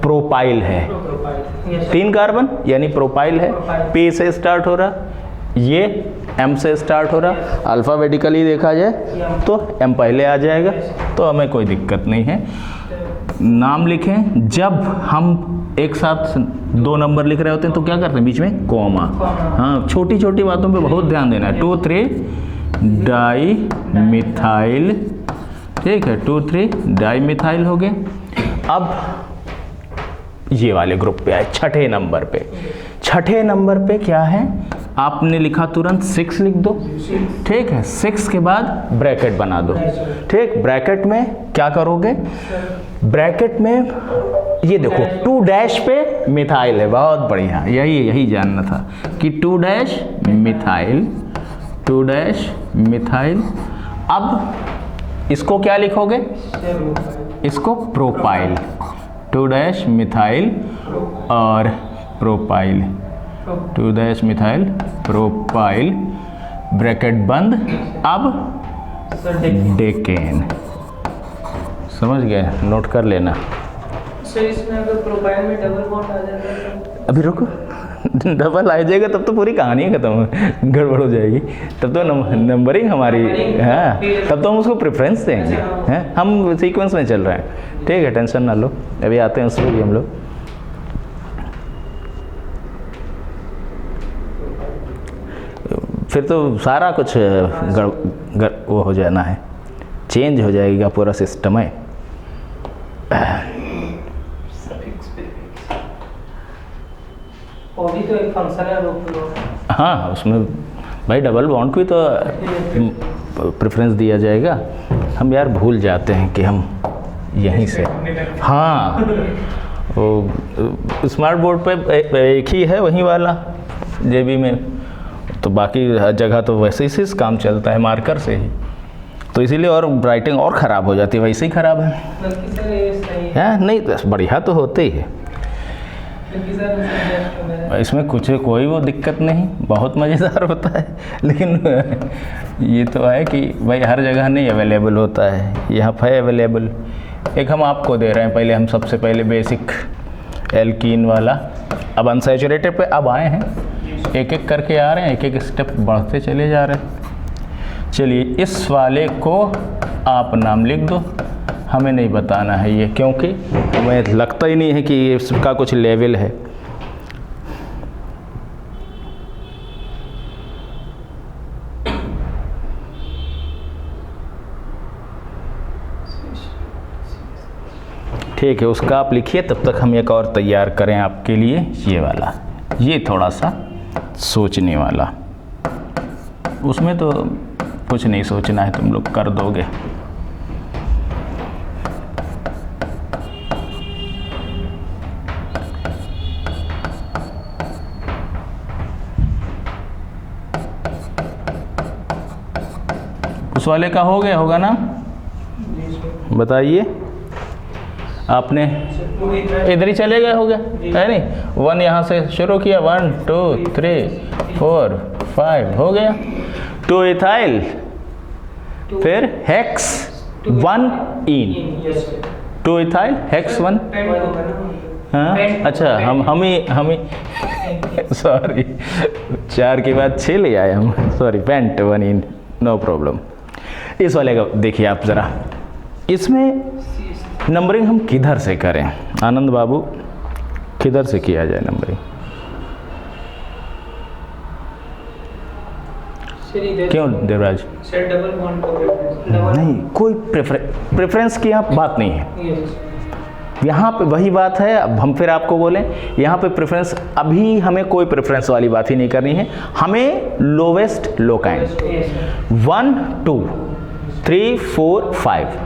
प्रोपाइल है, 3 कार्बन यानी प्रोपाइल है। P से स्टार्ट हो रहा, ये M से स्टार्ट हो रहा। अल्फ़ाबेटिकली देखा जाए तो M पहले आ जाएगा, तो हमें कोई दिक्कत नहीं है। नाम लिखें, जब हम एक साथ 2 नंबर लिख रहे होते हैं तो क्या करते हैं? बीच में कॉमा। हाँ, छोटी छोटी बातों पे बहुत ध्यान देना है। 2 3 डाई मिथाइल, ठीक है, 2 3 डाई मिथाइल हो गए। अब ये वाले ग्रुप पे आए, छठे नंबर पे। छठे नंबर पे क्या है? आपने लिखा तुरंत 6 लिख दो, ठीक है। 6 के बाद ब्रैकेट बना दो, ठीक। ब्रैकेट में क्या करोगे? ब्रैकेट में ये देखो 2 डैश पे मिथाइल है, बहुत बढ़िया, यही जानना था कि 2 डैश मिथाइल, 2 डैश मिथाइल। अब इसको क्या लिखोगे? इसको प्रोपाइल, 2 डैश मिथाइल और propyl, 2 dash methyl propyl, bracket बंद। अब डेकेन, समझ गए? नोट कर लेना। सर इसमें अगर प्रोपाइल में डबल बॉन्ड आ जाता है तो? अभी रुको, डबल आ जाएगा तब तो पूरी कहानी खत्म, गड़बड़ हो जाएगी। तब तो नंबरिंग हमारी, हाँ, तब तो हम उसको प्रेफरेंस देंगे, हैं। हम सीक्वेंस में चल रहे हैं, ठीक है, टेंशन ना लो, अभी आते हैं उसमें भी हम लोग। फिर तो सारा कुछ वो हो जाना है, चेंज हो जाएगा पूरा सिस्टम है। वो भी तो एक फंक्शन है रोक लो। हाँ, उसमें भाई डबल बॉन्ड को ही तो प्रेफरेंस दिया जाएगा। हम यार भूल जाते हैं कि हम यहीं से, हाँ, वो स्मार्ट बोर्ड पे एक ही है वही वाला जेबी में, तो बाकी हर जगह तो वैसे ही काम चलता है मार्कर से ही, तो इसीलिए और राइटिंग और ख़राब हो जाती है, वैसे ही ख़राब है। बल्कि सर ये सही है। हाँ, नहीं बढ़िया तो होते ही है, इसमें कुछ कोई वो दिक्कत नहीं, बहुत मज़ेदार होता है। लेकिन ये तो है कि भाई हर जगह नहीं अवेलेबल होता है, यहाँ है अवेलेबल। एक हम आपको दे रहे हैं, पहले हम सबसे पहले बेसिक एल्कीन वाला, अब अनसैचुरेटेड पे अब आए हैं, एक एक करके आ रहे हैं, एक एक स्टेप बढ़ते चले जा रहे हैं। चलिए, इस वाले को आप नाम लिख दो, हमें नहीं बताना है ये, क्योंकि हमें लगता ही नहीं है कि इसका कुछ लेवल है। ठीक है, उसका आप लिखिए, तब तक हम एक और तैयार करें आपके लिए, ये वाला, ये थोड़ा सा सोचने वाला, उसमें तो कुछ नहीं सोचना है, तुम लोग कर दोगे। उस वाले का हो गया होगा ना? बताइए, आपने इधर ही चले गए हो गया है नहीं? 1 यहाँ से शुरू किया, 1 2 3 4 5 हो गया। 2 इथाइल, फिर हेक्स 1 इन, 2 इथाइल हेक्स 1। हाँ, अच्छा, हम ही सॉरी, 4 के बाद 6 ले आए हम, सॉरी, पेंट 1 इन, नो प्रॉब्लम। इस वाले का देखिए आप ज़रा, इसमें नंबरिंग हम किधर से करें? आनंद बाबू, किधर से किया जाए नंबरिंग? सर इधर क्यों देवराज? सर डबल बॉन्ड का प्रेफरेंस नहीं, कोई प्रेफरेंस की यहाँ बात नहीं है। यस यहाँ पे वही बात है। अब हम फिर आपको बोलें, यहाँ पे प्रेफरेंस, अभी हमें कोई प्रेफरेंस वाली बात ही नहीं करनी है, हमें लोवेस्ट लोकाइंड। यस 1 2 3 4 5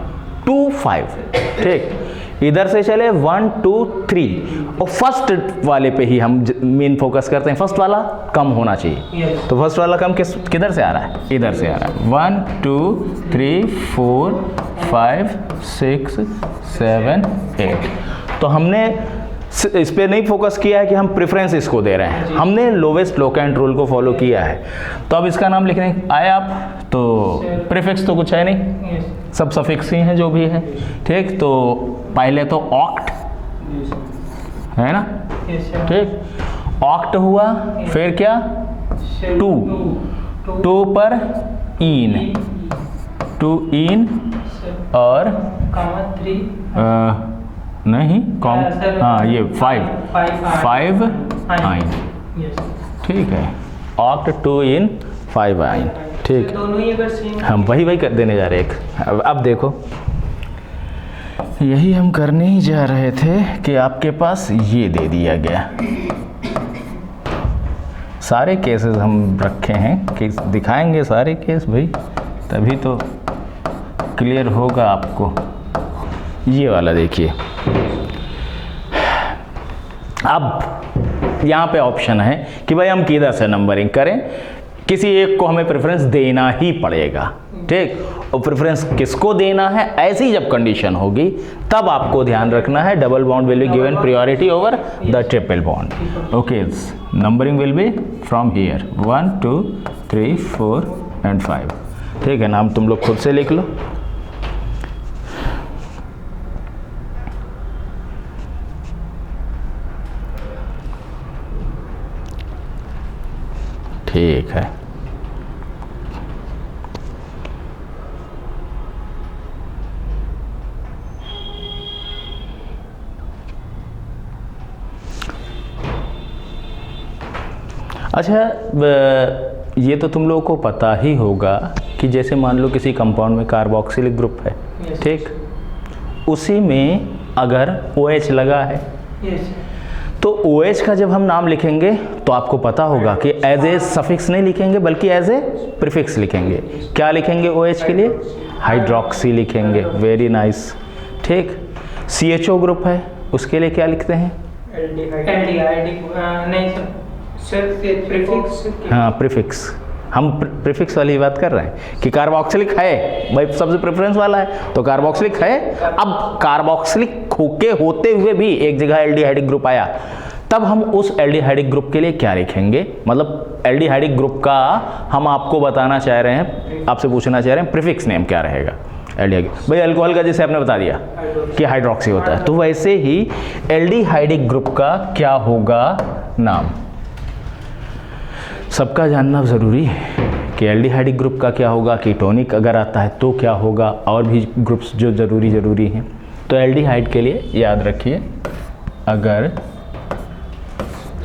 2 5, ठीक। इधर से चले 1 2 3 और फर्स्ट वाले पे ही हम मेन फोकस करते हैं। फर्स्ट वाला कम होना चाहिए। यस तो फर्स्ट वाला कम किधर से आ रहा है? इधर से आ रहा है। 1 2 3 4 5 6 7 8। तो हमने इस पे नहीं फोकस किया है कि हम प्रेफरेंस इसको दे रहे हैं, हमने लोवेस्ट लोकेंट रूल को फॉलो किया है। तो अब इसका नाम लिखने आए आप, तो प्रीफिक्स तो कुछ है नहीं, यस सब सफिक्स ही हैं जो भी है, ठीक। तो पहले तो ऑक्ट है ना, यस सर ठीक। ऑक्ट हुआ, फिर क्या? 2 2 पर इन, 2 इन और कामा 3 नहीं कॉम, सर, हाँ ये 5 5 आइन, यस ठीक है। ऑक्ट 2 इन 5 आइन, ठीक। दोनों ही अगर सेम हम वही कर देने जा रहे हैं। अब देखो, यही हम करने ही जा रहे थे कि आपके पास ये दे दिया गया। सारे केसेस हम रखे हैं कि दिखाएंगे सारे केस भाई, तभी तो क्लियर होगा आपको। ये वाला देखिए, अब यहाँ पे ऑप्शन है कि भाई हम किधर से नंबरिंग करें। किसी एक को हमें प्रेफरेंस देना ही पड़ेगा, ठीक। और प्रेफरेंस किसको देना है, ऐसी जब कंडीशन होगी तब आपको ध्यान रखना है double bond will be given priority over the triple bond. Okay, numbering will be from here 1 2 3 4 and 5, ठीक है। नाम तुम लोग खुद से लिख लो। ठीक है, अच्छा। ये तो तुम लोगों को पता ही होगा कि जैसे मान लो किसी कंपाउंड में कार्बोक्सिलिक ग्रुप है, ठीक। उसी में अगर OH लगा है, यस तो OH का जब हम नाम लिखेंगे तो आपको पता होगा कि एज ए सफिक्स नहीं लिखेंगे बल्कि एज ए प्रीफिक्स लिखेंगे। क्या लिखेंगे OH के लिए? हाइड्रोक्सी लिखेंगे। वेरी नाइस, ठीक। CHO ग्रुप है, उसके लिए क्या लिखते हैं? एल्डिहाइड नहीं सर प्रीफिक्स। हाँ, प्रीफिक्स। हम प्रीफिक्स वाली बात कर रहे हैं कि कार्बोक्सिलिक है भाई, सबसे प्रेफरेंस वाला है तो कार्बोक्सिलिक है। अब कार्बोक्सिलिक होते हुए भी एक जगह एल्डिहाइडिक ग्रुप आया, तब हम उस एल्डिहाइडिक ग्रुप के लिए क्या लिखेंगे? मतलब एल्डिहाइडिक ग्रुप का हम आपको बताना चाह रहे हैं, आपसे पूछना चाह रहे हैं प्रीफिक्स नेम क्या रहेगा एल्डिहाइडिक। भाई अल्कोहल का जैसे आपने बता दिया कि हाइड्रोक्सी होता है, तो वैसे ही एल्डिहाइडिक ग्रुप का क्या होगा नाम? सबका जानना ज़रूरी है कि एल्डिहाइडिक ग्रुप का क्या होगा, कीटोनिक अगर आता है तो क्या होगा, और भी ग्रुप्स जो ज़रूरी हैं। तो एल्डिहाइड के लिए याद रखिए, अगर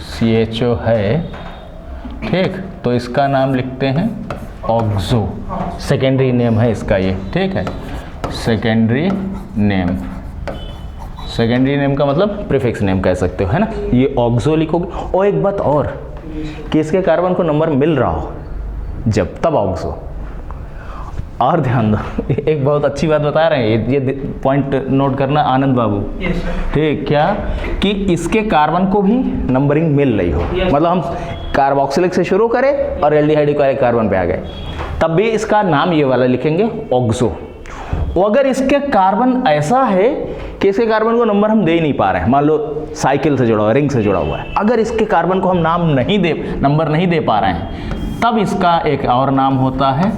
CHO है, ठीक, तो इसका नाम लिखते हैं ऑक्सो। सेकेंडरी नेम है इसका ये, ठीक है। सेकेंडरी नेम, सेकेंडरी नेम का मतलब प्रीफिक्स नेम कह सकते हो, है ना। ये ऑक्सो लिखोगे। और एक बात और कि इसके कार्बन को नंबर मिल रहा हो जब, तब ऑक्सो। और ध्यान दो, एक बहुत अच्छी बात बता रहे हैं, ये पॉइंट नोट करना आनंद बाबू, ठीक। क्या कि इसके कार्बन को भी नंबरिंग मिल रही हो, मतलब हम कार्बोक्सिलिक से शुरू करें और एल्डिहाइडिक वाले कार्बन पे आ गए, तब भी इसका नाम ये वाला लिखेंगे ऑक्सो। और अगर इसके कार्बन ऐसा है कि इसके कार्बन को नंबर हम दे ही नहीं पा रहे हैं, मान लो साइकिल से जुड़ा हुआ है, रिंग से जुड़ा हुआ है, अगर इसके कार्बन को हम नंबर नहीं दे पा रहे हैं, तब इसका एक और नाम होता है,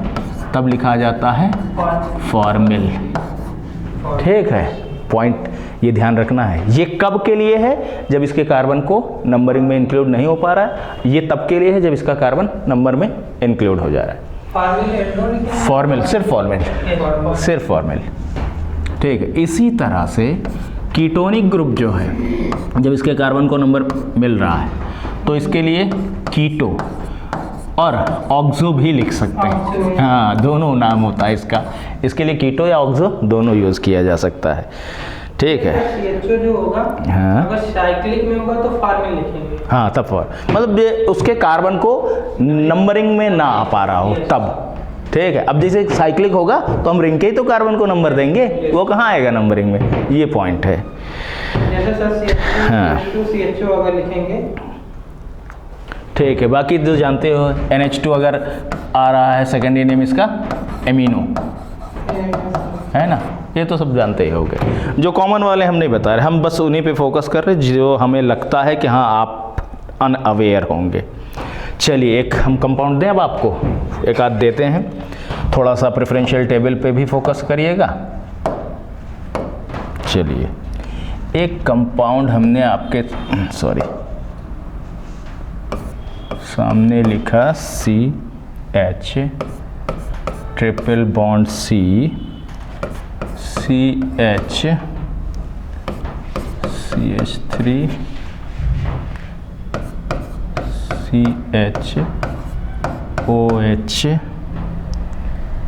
तब लिखा जाता है फॉर्मिल, ठीक है। पॉइंट ये ध्यान रखना है। ये कब के लिए है? जब इसके कार्बन को नंबरिंग में इंक्लूड नहीं हो पा रहा है। ये तब के लिए है जब इसका कार्बन नंबर में इंक्लूड हो जा रहा है। फॉर्मिल, सिर्फ फॉर्मिल, सिर्फ फॉर्मिल, ठीक है। इसी तरह से कीटोनिक ग्रुप जो है, जब इसके कार्बन को नंबर मिल रहा है तो इसके लिए कीटो, और ऑक्सो भी लिख सकते हैं। हाँ, दोनों नाम होता है इसका। इसके लिए कीटो या ऑक्सो दोनों यूज़ किया जा सकता है। ठीक है। CHO जो होगा, हाँ, अगर साइक्लिक में होगा तो फॉर्मिल लिखेंगे। हाँ तब फॉर मतलब ये उसके कार्बन को नंबरिंग में ना आ पा रहा हो तब। ठीक है। अब जैसे साइक्लिक होगा तो हम रिंग के ही तो कार्बन को नंबर देंगे, वो कहाँ आएगा नंबरिंग में, ये पॉइंट है। जैसे सर हाँ। CHO अगर लिखेंगे, ठीक है। बाकी जो जानते हो NH2 अगर आ रहा है सेकेंडरी नेम इसका एमिनो है ना, ये तो सब जानते ही होंगे। जो कॉमन वाले हम नहीं बता रहे, हम बस उन्हीं पे फोकस कर रहे जो हमें लगता है कि हाँ आप अनअवेयर होंगे। चलिए एक हम कंपाउंड दें अब आपको, एक आध देते हैं। थोड़ा सा प्रेफरेंशियल टेबल पे भी फोकस करिएगा। चलिए एक कंपाउंड हमने आपके सामने लिखा CH triple bond CH CH3 CH OH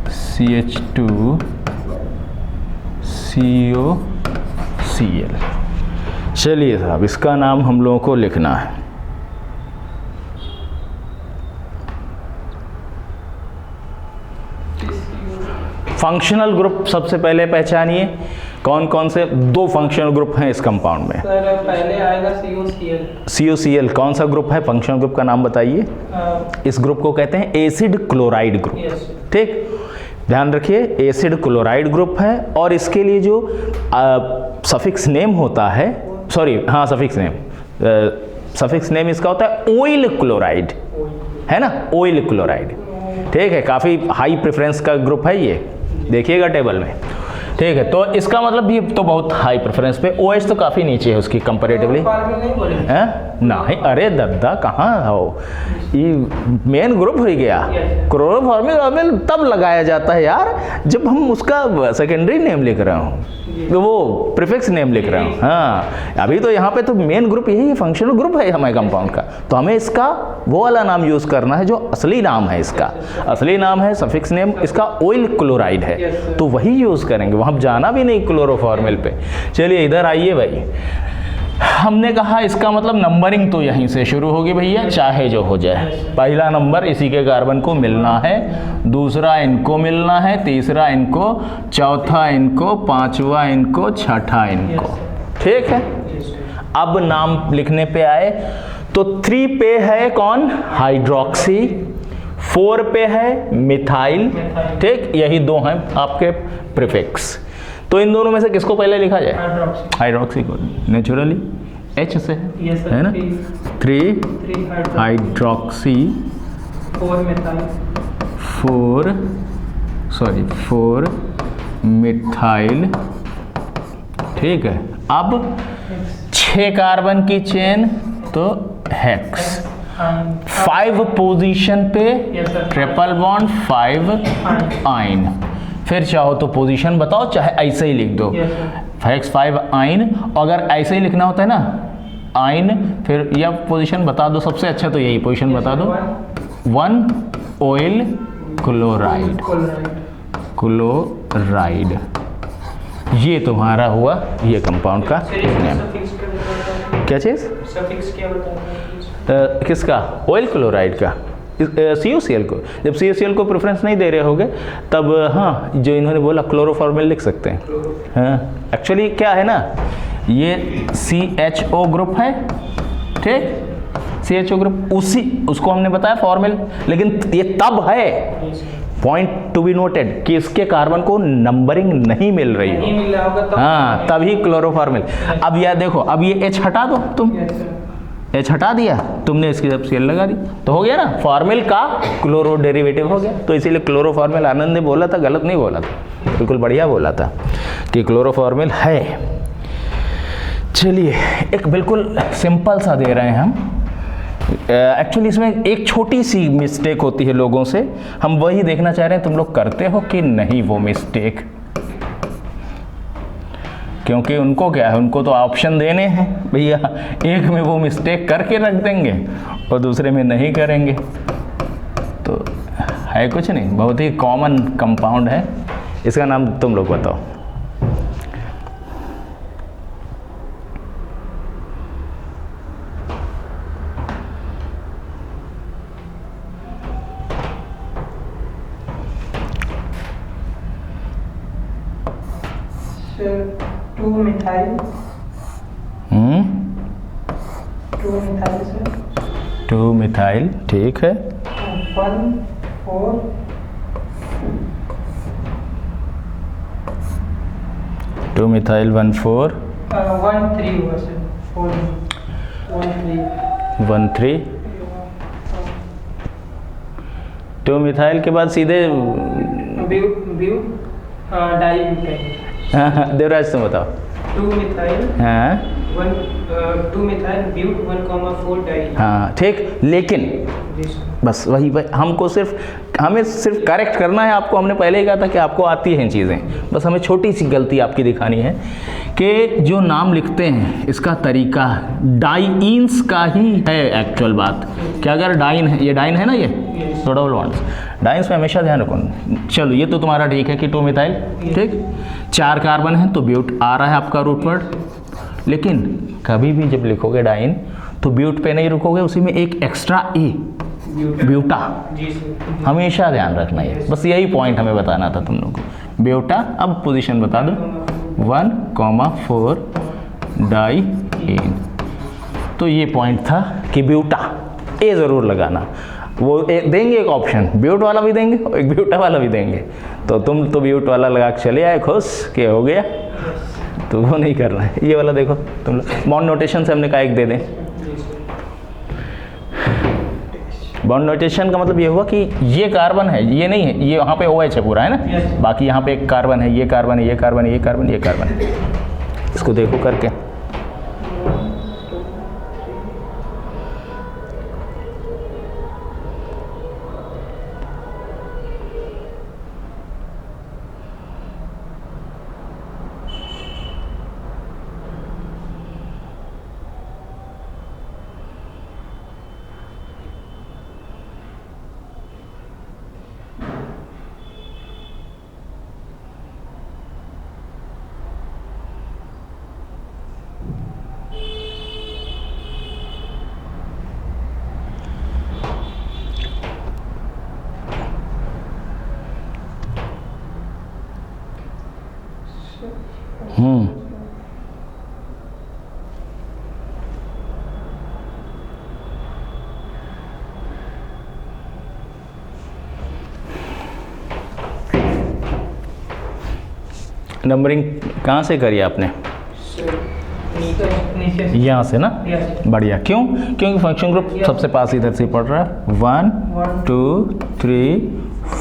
CH2 CO Cl। चलिए साहब इसका नाम हम लोगों को लिखना है। फंक्शनल ग्रुप सबसे पहले पहचानिए, कौन कौन से दो फंक्शनल ग्रुप हैं इस कंपाउंड में। सर पहले आएगा COCl। COCl कौन सा ग्रुप है, फंक्शनल ग्रुप का नाम बताइए। इस ग्रुप को कहते हैं एसिड क्लोराइड ग्रुप। ठीक, ध्यान रखिए एसिड क्लोराइड ग्रुप है। और इसके लिए जो सफिक्स नेम होता है, सफिक्स नेम इसका होता है ऑयल क्लोराइड, है ना, ऑयल क्लोराइड। ठीक है, काफ़ी हाई प्रेफरेंस का ग्रुप है ये, देखिएगा टेबल में। ठीक है, तो इसका मतलब भी तो बहुत हाई प्रेफरेंस पे। OH तो काफ़ी नीचे है उसकी कंपैरेटिवली। हैं नहीं, अरे दद्दा कहाँ हो, ये मेन ग्रुप हो गया। क्लोरोफॉर्मिल तब लगाया जाता है यार जब हम उसका सेकेंडरी नेम लिख रहे हो, वो प्रीफिक्स नेम लिख रहे हो। हाँ, अभी तो यहाँ पे तो मेन ग्रुप यही है, फंक्शनल ग्रुप है हमारे कंपाउंड का। तो हमें इसका वो वाला नाम यूज़ करना है जो असली नाम है इसका। असली नाम है, सफिक्स नेम इसका ऑयल क्लोराइड है, तो वही यूज़ करेंगे, वहाँ जाना भी नहीं क्लोरोफॉर्मिल पे। चलिए इधर आइए भाई, हमने कहा इसका मतलब नंबरिंग तो यहीं से शुरू होगी भैया, चाहे जो हो जाए। पहला नंबर इसी के कार्बन को मिलना है, दूसरा इनको मिलना है, तीसरा इनको, चौथा इनको, पांचवा इनको, छठा इनको। ठीक है, अब नाम लिखने पे आए तो 3 पे है कौन, हाइड्रोक्सी, 4 पे है मिथाइल। ठीक, यही दो हैं आपके प्रीफिक्स। तो इन दोनों में से किसको पहले लिखा जाए, हाइड्रोक्सी को, नेचुरली H से है ना। 3 हाइड्रोक्सी, 4 मिथाइल। ठीक है, अब 6 कार्बन की चेन तो हेक्स, 5 पोजीशन पे ट्रिपल बॉन्ड, 5 आइन। फिर चाहो तो पोजीशन बताओ, चाहे ऐसे ही लिख दो, हेक्स 5 आइन। अगर ऐसे ही लिखना होता है ना आइन, फिर या पोजीशन बता दो, सबसे अच्छा तो यही पोजीशन बता दो, 1 ऑयल क्लोराइड। ये तुम्हारा हुआ ये कंपाउंड का नेम। क्या चीज़, सफिक्स क्या बताएं किसका, ऑयल क्लोराइड का, COCl को। जब COCl को प्रेफरेंस नहीं दे रहे होगे तब हाँ जो इन्होंने बोला क्लोरोफॉर्मिल लिख सकते हैं। हाँ, एक्चुअली क्या है ना, ये CHO ग्रुप है। ठीक, CHO ग्रुप उसको हमने बताया फॉर्मिल, लेकिन ये तब है, पॉइंट टू बी नोटेड, कि इसके कार्बन को नंबरिंग नहीं मिल रही हो। हाँ, तभी क्लोरोफॉर्मिल। अब यह देखो, अब ये H हटा दो तुम, H हटा दिया तुमने, इसकी जब Cl लगा दी तो हो गया ना, फॉर्मिल का क्लोरो डेरिवेटिव हो गया। तो इसीलिए क्लोरोफॉर्मिल, आनंद ने बोला था, गलत नहीं बोला था, बिल्कुल बढ़िया बोला था कि क्लोरोफॉर्मिल है। चलिए एक बिल्कुल सिंपल सा दे रहे हैं हम। एक्चुअली इसमें एक छोटी सी मिस्टेक होती है लोगों से, हम वही देखना चाह रहे हैं तुम लोग करते हो कि नहीं वो मिस्टेक। क्योंकि उनको क्या है, उनको तो ऑप्शन देने हैं भैया, एक में वो मिस्टेक करके रख देंगे और दूसरे में नहीं करेंगे। है कुछ नहीं, बहुत ही कॉमन कंपाउंड है। इसका नाम तुम लोग बताओ। Sir 2 methyl. 2 methyl sir. 2 methyl, ठीक है। 1 4 2 मिथाइल 1 4 1 3 हुआ सर। 4 1 3 1 3। 2 मिथाइल के बाद सीधे ब्यू डाइब्यूटाइल। देवराज तुम बताओ। 2 मिथाइल हाँ 2 मिथाइल ब्यूट 1,4 डाई। हाँ ठीक, लेकिन जी सर। बस वही हमें सिर्फ करेक्ट करना है आपको। हमने पहले ही कहा था कि आपको आती हैं चीज़ें, बस हमें छोटी सी गलती आपकी दिखानी है कि जो नाम लिखते हैं इसका तरीका डाइन्स का ही है एक्चुअल बात। कि अगर डाइन है, ये डाइन है ना, ये तो डबल बॉन्ड्स डाइन्स में हमेशा ध्यान रखो। चलो ये तो तुम्हारा ठीक है कि 2 मिथाइल, ठीक। 4 कार्बन है तो ब्यूट आ रहा है आपका रूट वर्ड। लेकिन कभी भी जब लिखोगे डाइन तो ब्यूट पे नहीं रुकोगे, उसी में एक एक्स्ट्रा ए ब्यूटा जी सर। हमेशा ध्यान रखना है। बस यही पॉइंट हमें बताना था तुम लोगों को। ब्यूटा, अब पोजीशन बता दो। 1,4 डाइइन। तो ये पॉइंट था कि ब्यूटा ए ज़रूर लगाना। वो देंगे एक ऑप्शन, ब्यूट वाला भी देंगे और एक ब्यूटा वाला भी देंगे। तो तुम तो ब्यूट वाला लगा के चले आए, खुश कि हो गया। तो वो नहीं करना है, ये वाला देखो तुम लोग। बॉन्ड नोटेशन से हमने कहा एक दे दें। बॉन्ड नोटेशन का मतलब ये हुआ कि ये कार्बन है, ये नहीं है, ये वहाँ पे OH है पूरा, है ना। बाकी यहाँ पे एक कार्बन है, ये कार्बन है, ये कार्बन है, ये कार्बन, ये कार्बन है। इसको देखो करके। नंबरिंग कहाँ से करी आपने? नीचे यहाँ से ना। Yes. बढ़िया। क्यों? क्योंकि फंक्शन ग्रुप सबसे पास इधर से पड़ रहा है। 1 2 3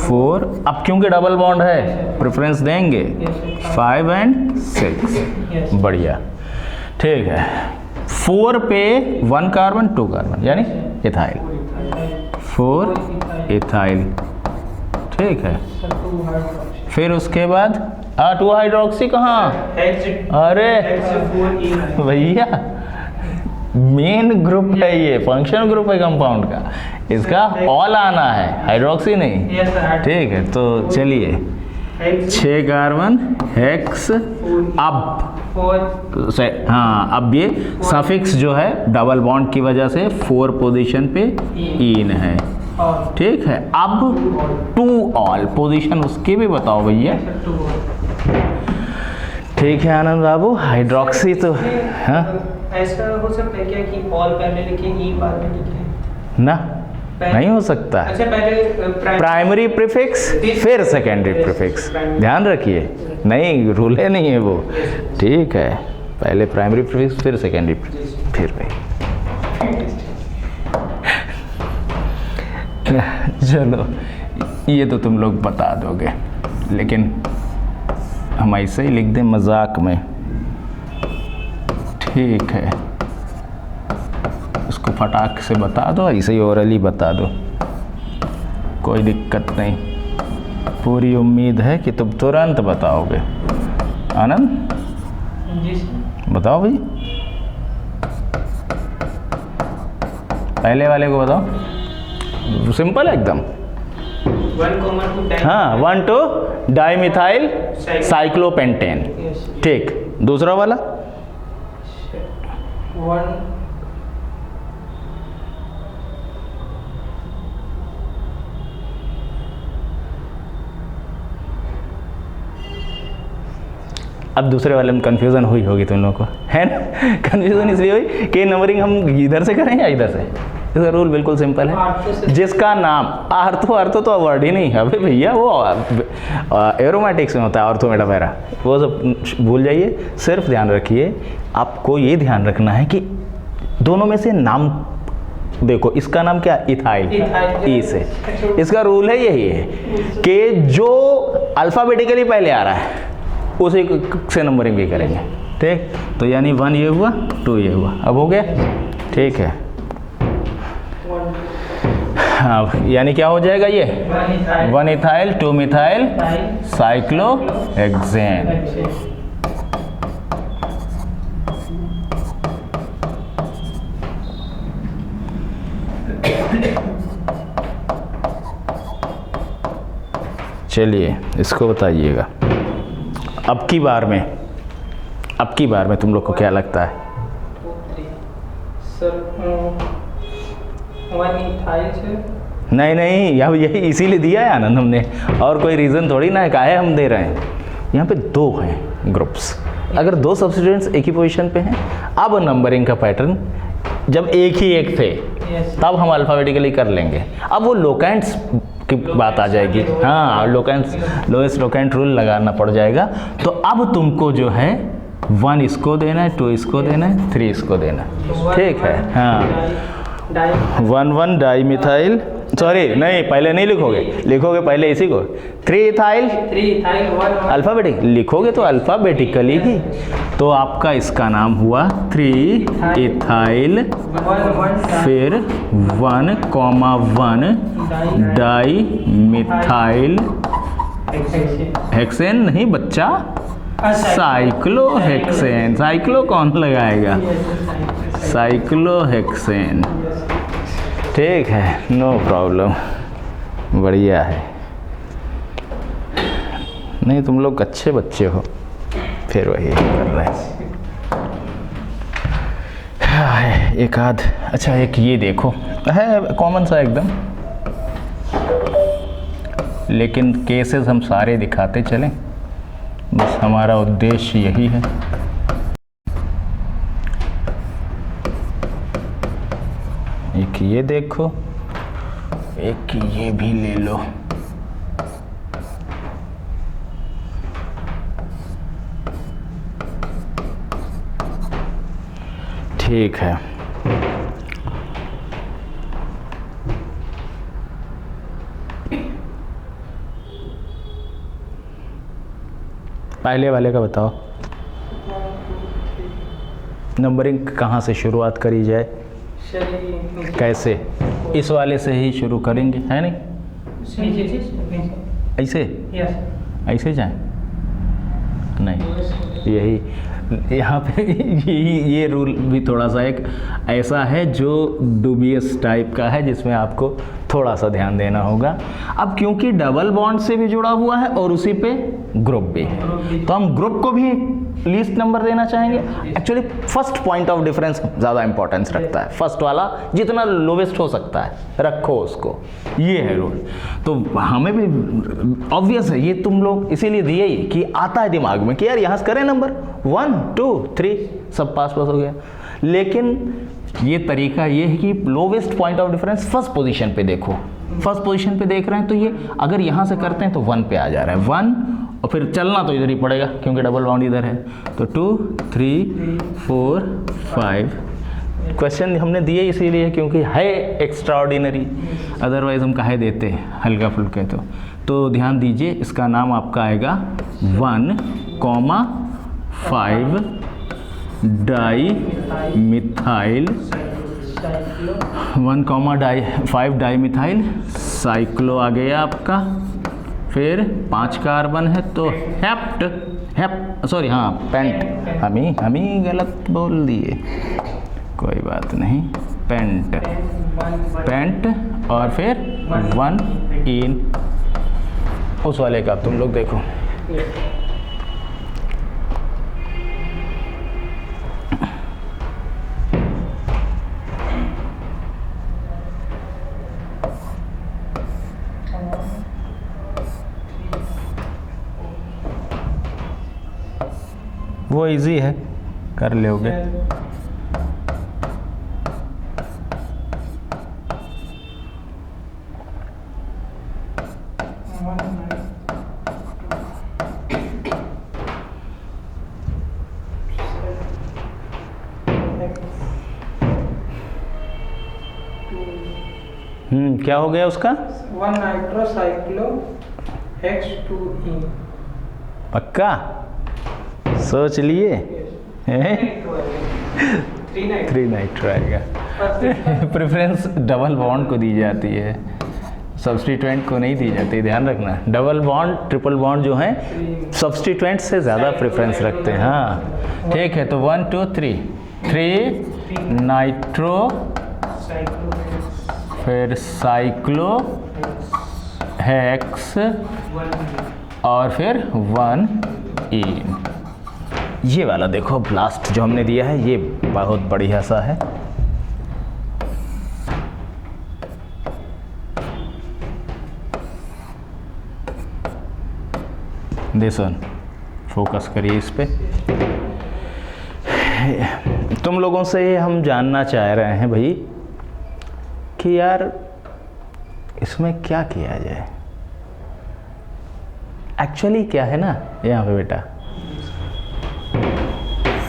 4। अब क्योंकि डबल बॉन्ड है प्रेफरेंस देंगे 5 and 6। बढ़िया, ठीक है। 4 पे 1 कार्बन 2 कार्बन यानी इथाइल, 4 इथाइल, ठीक है। फिर उसके बाद 2 हाइड्रोक्सी कहाँ? अरे भैया मेन ग्रुप है, ये फंक्शन ग्रुप है कंपाउंड का, इसका ऑल आना है, हाइड्रोक्सी नहीं, ठीक है। तो चलिए 6 कार्बन हेक्स। अब हाँ, अब ये सफिक्स जो है डबल बॉन्ड की वजह से 4 पोजीशन पे इन है, ठीक है। अब 2 ऑल पोजीशन उसके भी बताओ भैया। ठीक है आनंद बाबू, हाइड्रोक्सी तो हाँ ऐसा हो सकता है क्या कि ऑल पहले लिखे ई बाद में लिखे? ना, नहीं हो सकता। अच्छा, पहले प्राइमरी प्रीफिक्स फिर सेकेंडरी प्रीफिक्स, ध्यान रखिए, नहीं रूले नहीं है वो, ठीक है। पहले प्राइमरी प्रीफिक्स फिर सेकेंडरी फिर भाई। चलो ये तो तुम लोग बता दोगे, लेकिन हम ऐसे ही लिख दें मजाक में, ठीक है। उसको फटाक से बता दो, ऐसे ही ओरली बता दो, कोई दिक्कत नहीं। पूरी उम्मीद है कि तुम तुरंत बताओगे। आनंद जी बताओ भाई, पहले वाले को बताओ, सिंपल है एकदम। 1,2 हाँ 1,2 डाइमिथाइल साइक्लोपेंटेन। ठीक, दूसरा वाला 1 अब दूसरे वाले में कंफ्यूजन हुई होगी तुम लोगों को, है ना? कंफ्यूजन इसलिए हुई कि नंबरिंग हम इधर से करें या इधर से। इसका रूल बिल्कुल सिंपल है, जिसका नाम आर्थो तो वर्ड ही नहीं है अबे भैया, वो एरोमेटिक्स में होता है ऑर्थो मेटाफेरा, वो सब भूल जाइए। सिर्फ ध्यान रखिए, आपको ये ध्यान रखना है कि दोनों में से नाम देखो, इसका नाम क्या, इथाइल, ई से। इसका रूल है यही है कि जो अल्फ़ाबेटिकली पहले आ रहा है उसी से नंबरिंग भी करेंगे। ठीक, तो यानी 1 ये हुआ, 2 ये हुआ, अब हो गया। ठीक है, हाँ, यानी क्या हो जाएगा ये 1 इथाइल 2 मिथाइल साइक्लोहेक्सेन। चलिए इसको बताइएगा, अब की बार में तुम लोग को क्या लगता है? सर 1 इथाइल से नहीं, अब यही इसीलिए दिया है आनंद हमने, और कोई रीज़न थोड़ी ना है काहे हम दे रहे हैं। यहाँ पे 2 हैं ग्रुप्स, अगर 2 सब्स्टिट्यूएंट्स एक ही पोजीशन पे हैं, अब नंबरिंग का पैटर्न जब एक थे तब हम अल्फ़ाबेटिकली कर लेंगे। अब वो लोकेंट्स की बात आ जाएगी, हाँ, लोएस्ट लोकेंट रूल लगाना पड़ जाएगा। तो अब तुमको जो है 1 इसको देना है, 2 इसको देना है, 3 इसको देना है। ठीक है, हाँ, 1 डाइमिथाइल, सॉरी नहीं, पहले नहीं लिखोगे पहले इसी को 3 इथाइल अल्फ़ाबेटिक लिखोगे तो अल्फ़ाबेटिकली ही, तो आपका इसका नाम हुआ 3 इथाइल, फिर 1,1 डाइमिथाइल हेक्सेन, नहीं बच्चा, साइक्लोहेक्सेन। साइक्लो कौन लगाएगा, साइक्लोहेक्सेन। ठीक है, नो प्रॉब्लम, बढ़िया है। नहीं, तुम लोग अच्छे बच्चे हो, फिर वही कर रहे हैं। एक आध, अच्छा एक ये देखो, है कॉमन सा एकदम, लेकिन केसेस हम सारे दिखाते चलें, बस हमारा उद्देश्य यही है। एक ये देखो, एक ये भी ले लो। ठीक है, पहले वाले का बताओ, नंबरिंग कहाँ से शुरुआत करी जाए, कैसे? इस वाले से ही शुरू करेंगे, है नहीं? ऐसे ऐसे जाए, नहीं, यही यहाँ पे ये रूल भी थोड़ा सा एक ऐसा है जो डूबियस टाइप का है, जिसमें आपको थोड़ा सा ध्यान देना होगा। अब क्योंकि डबल बॉन्ड से भी जुड़ा हुआ है और उसी पे ग्रुप भी है, तो हम ग्रुप को भी लीस्ट नंबर देना चाहेंगे। Actually first point of difference ज़्यादा इंपॉर्टेंस रखता है, फर्स्ट वाला जितना लोवेस्ट हो सकता है रखो उसको, ये है रूल। तो हमें भी ऑब्वियस है, ये तुम लोग इसीलिए दिए ही कि आता है दिमाग में कि यार यहाँ से करें नंबर 1 2 3 सब पास हो गया। लेकिन ये तरीका ये है कि lowest point of difference first position पे देखो, फर्स्ट पोजीशन पे देख रहे हैं तो ये अगर यहाँ से करते हैं तो 1 पे आ जा रहा है 1, और फिर चलना तो इधर ही पड़ेगा क्योंकि डबल बाउंड इधर है, तो 2 3 4 5। क्वेश्चन हमने दिए इसीलिए क्योंकि है एक्स्ट्राऑर्डिनरी, अदरवाइज हम काहे देते हल्का फुल्का। तो ध्यान दीजिए, इसका नाम आपका आएगा 1,5 डाइमिथाइल 1,5 डाइमिथाइल साइक्लो आ गया आपका, फिर 5 कार्बन है तो पेंट, हम ही गलत बोल दिए, कोई बात नहीं। पेंट, पेंट और फिर 1 इन उस वाले का। तुम लोग देखो वो इजी है, कर लोगे। क्या हो गया उसका? 1 नाइट्रोसाइक्लो X2E। पक्का सोच लिए? 3 नाइट्रो आएगा। प्रेफरेंस डबल बॉन्ड को दी जाती है, सब्स्टिट्यूएंट को नहीं दी जाती, ध्यान रखना। डबल बॉन्ड ट्रिपल बॉन्ड जो है सब्स्टिट्यूएंट से ज़्यादा प्रेफरेंस रखते हैं। हाँ ठीक है, तो 1 2 3 नाइट्रो, फिर साइक्लो हेक्स और फिर 1 इन। ये वाला देखो ब्लास्ट जो हमने दिया है, ये बहुत बढ़िया सा है। दिस वन फोकस करिए इस पे। तुम लोगों से हम जानना चाह रहे हैं भाई कि यार इसमें क्या किया जाए। एक्चुअली क्या है ना यहाँ पे बेटा,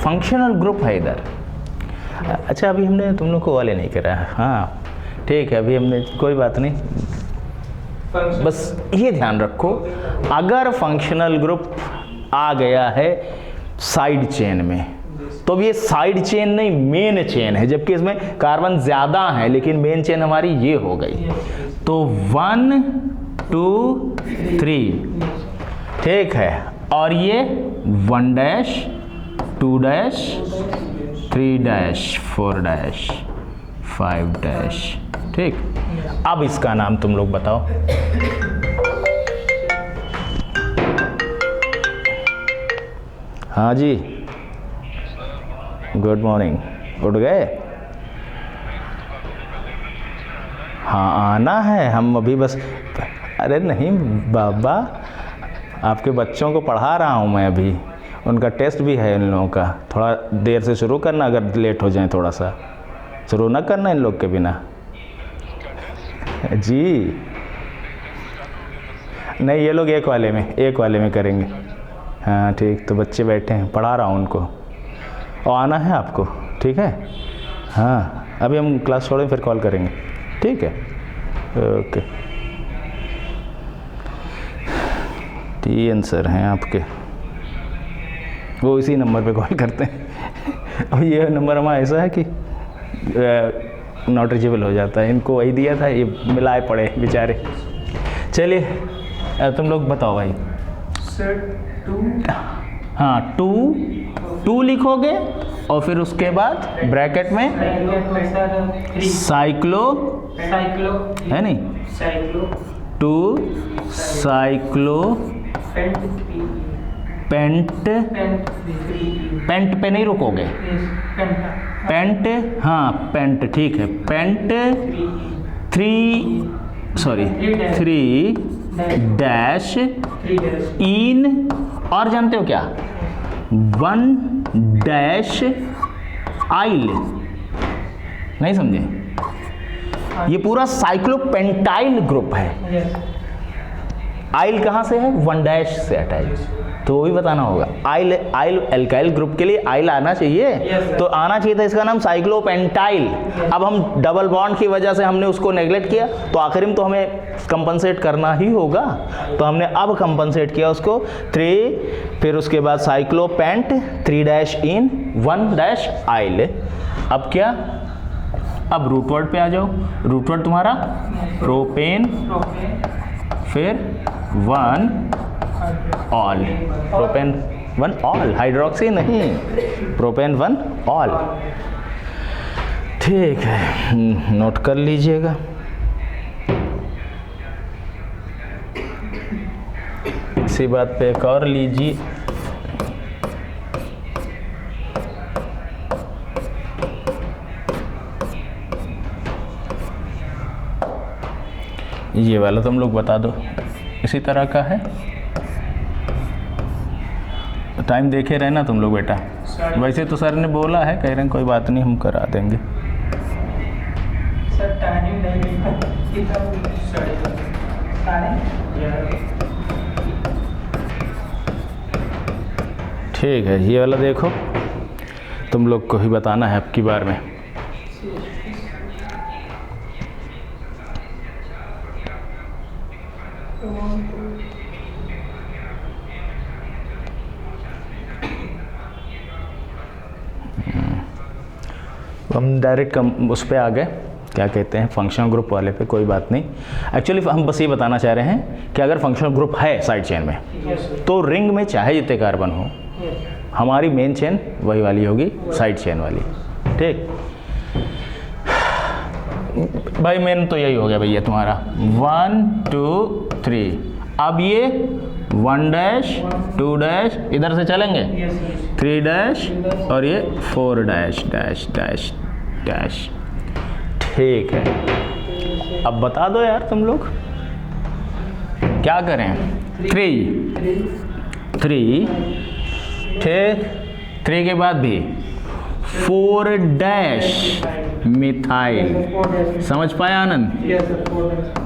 फंक्शनल ग्रुप है इधर। अच्छा अभी हमने तुम लोग को वाले नहीं करा है। हाँ ठीक है, अभी हमने कोई बात नहीं, बस ये ध्यान रखो अगर फंक्शनल ग्रुप आ गया है साइड चेन में तो अब ये साइड चेन नहीं मेन चेन है, जबकि इसमें कार्बन ज़्यादा है लेकिन मेन चेन हमारी ये हो गई। तो 1 2 3 ठीक है, और ये 1 dash 2 dash 3 dash 4 dash 5 dash. ठीक, अब इसका नाम तुम लोग बताओ। हाँ जी, गुड मॉर्निंग। उठ गए? हाँ आना है, हम अभी बस। अरे नहीं बाबा, आपके बच्चों को पढ़ा रहा हूँ मैं अभी, उनका टेस्ट भी है इन लोगों का। थोड़ा देर से शुरू करना, अगर लेट हो जाए थोड़ा सा शुरू ना करना इन लोग के बिना जी। नहीं ये लोग एक वाले में करेंगे। हाँ ठीक, तो बच्चे बैठे हैं, पढ़ा रहा हूँ उनको, और आना है आपको। ठीक है, हाँ अभी हम क्लास छोड़ें फिर कॉल करेंगे। ठीक है, ओके। टीएन सर हैं आपके, वो इसी नंबर पे कॉल करते हैं और ये नंबर हमारा ऐसा है कि नॉट रीचेबल हो जाता है। इनको वही दिया था, ये मिलाए पड़े बेचारे। चलिए तुम लोग बताओ भाई। सर 2, हाँ 2 लिखोगे और फिर उसके बाद ब्रैकेट में साइक्लो है नहीं, 2 साइक्लो पेंट पे नहीं रुकोगे, पेंट, हाँ पेंट ठीक है, पेंट 3 डैश इन, और जानते हो क्या, 1 डैश आइल। नहीं समझे? ये पूरा साइक्लोपेंटाइल ग्रुप है। आइल कहाँ से है? 1 डैश से अटैच, तो वो भी बताना होगा। आइल एल्काइल ग्रुप के लिए आइल आना चाहिए, तो आना चाहिए था, इसका नाम साइक्लोपेंटाइल। अब हम डबल बॉन्ड की वजह से हमने उसको नेग्लेक्ट किया, तो आखिर में तो हमें कंपनसेट करना ही होगा, तो हमने अब कंपनसेट किया उसको 3, फिर उसके बाद साइक्लोपेंट 3 डैश इन 1 डैश आइल। अब क्या, अब रूट वर्ड पे आ जाओ। रूट वर्ड तुम्हारा प्रोपेन, फिर 1 ऑल, प्रोपेन 1 ऑल, हाइड्रोक्सी नहीं, प्रोपेन 1 ऑल। ठीक है, नोट कर लीजिएगा। इसी बात पे एक और लीजिए। ये वाला तुम लोग बता दो, इसी तरह का है। टाइम देखे रहना तुम लोग बेटा। वैसे तो सर ने बोला है, कह रहे हैं कोई बात नहीं हम करा देंगे। सर टाइम नहीं ठीक है, ये वाला देखो, तुम लोग को ही बताना है अब की बार में। हम डायरेक्ट उस पे आ गए, क्या कहते हैं, फंक्शनल ग्रुप वाले पे। कोई बात नहीं, एक्चुअली हम बस ये बताना चाह रहे हैं कि अगर फंक्शनल ग्रुप है साइड चेन में, तो रिंग में चाहे जितने कार्बन हो, हमारी मेन चेन वही वाली होगी, साइड चेन वाली। ठीक भाई, मेन तो यही हो गया भैया तुम्हारा 1 2 3। अब ये 1 डैश 2 डैश इधर से चलेंगे, 3 डैश और ये 4 डैश डैश डैश डैश। ठीक है, अब बता दो यार तुम लोग क्या करें। 3 ठीक, 3 के बाद भी 4 डैश मिथाइल। समझ पाया आनंद?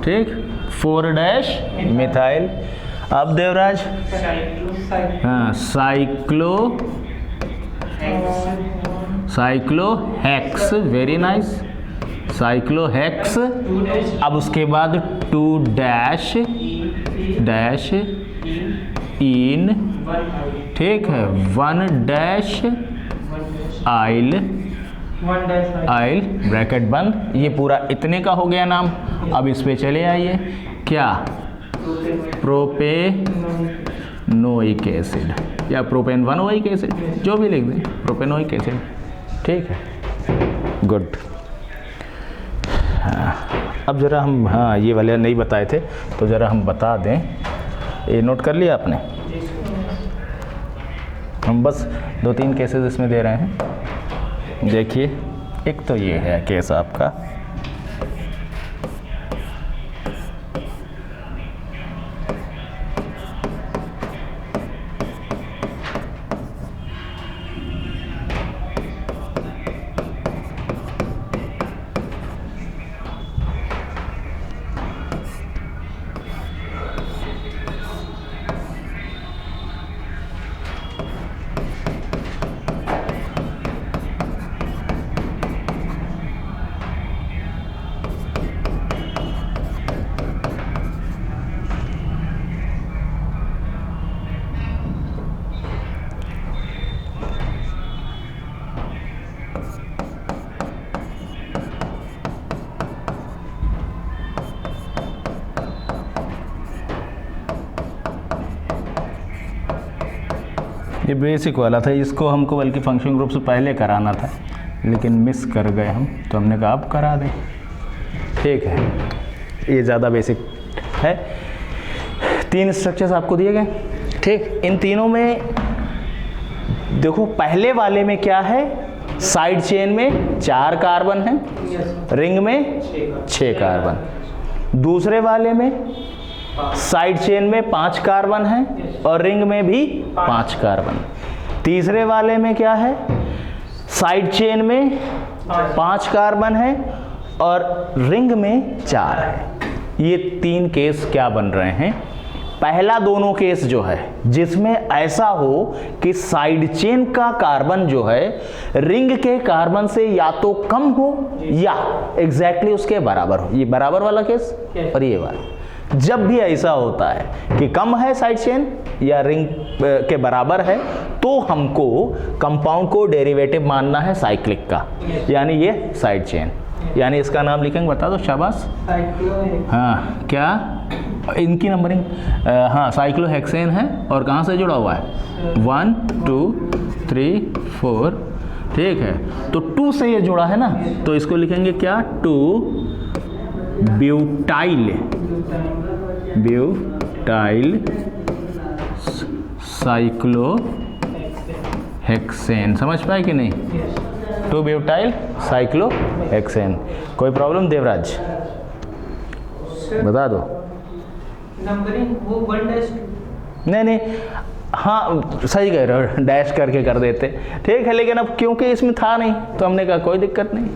ठीक, 4 डैश मिथाइल। अब देवराज, हाँ, साइक्लोहेक्स, वेरी नाइस, साइक्लोहेक्स। अब उसके बाद 2 डैश डैश इन, ठीक है, 1 डैश आइल, आइल ब्रैकेट बंद। ये पूरा इतने का हो गया नाम। अब इस पे चले आइए, क्या, प्रोपेनोइक एसिड या प्रोपेनवनोइक एसिड, जो भी लिख दें, प्रोपेनोइक एसिड। ठीक है, गुड। हाँ, अब ज़रा हम, हाँ ये वाले नहीं बताए थे तो ज़रा हम बता दें। ये नोट कर लिया आपने? हम बस 2-3 केसेस इसमें दे रहे हैं। देखिए, एक तो ये है केस आपका, ये बेसिक वाला था, इसको हमको बल्कि फंक्शन ग्रुप से पहले कराना था, लेकिन मिस कर गए हम, तो हमने कहा अब करा दें। ठीक है, ये ज़्यादा बेसिक है। 3 स्ट्रक्चर्स आपको दिए गए। ठीक, इन तीनों में देखो, पहले वाले में क्या है, साइड चेन में 4 कार्बन है, रिंग में 6 कार्बन। दूसरे वाले में साइड चेन में 5 कार्बन है और रिंग में भी 5 कार्बन। तीसरे वाले में क्या है, साइड चेन में 5 कार्बन है और रिंग में 4 है। ये 3 केस क्या बन रहे हैं। पहला दोनों केस जो है, जिसमें ऐसा हो कि साइड चेन का कार्बन जो है रिंग के कार्बन से या तो कम हो या एग्जैक्टली उसके बराबर हो, ये बराबर वाला केस। और ये वाला, जब भी ऐसा होता है कि कम है साइड चेन या रिंग के बराबर है, तो हमको कंपाउंड को डेरिवेटिव मानना है साइक्लिक का, यानी ये साइड चेन। यानी इसका नाम लिखेंगे, बता दो, शाबाश। हाँ, क्या इनकी नंबरिंग, हाँ, साइक्लोहेक्सेन है और कहाँ से जुड़ा हुआ है, 1 2 3 4 ठीक है, तो 2 से ये जुड़ा है ना, तो इसको लिखेंगे क्या, 2 ब्यूटाइल साइक्लोहेक्सेन। समझ पाए कि नहीं? 2 ब्यूटाइल साइक्लोहेक्सेन। कोई प्रॉब्लम देवराज? बता दो। नंबरिंग वो 1 नहीं, हाँ सही कह रहे हो, डैश करके कर देते, ठीक है, लेकिन अब क्योंकि इसमें था नहीं तो हमने कहा कोई दिक्कत नहीं,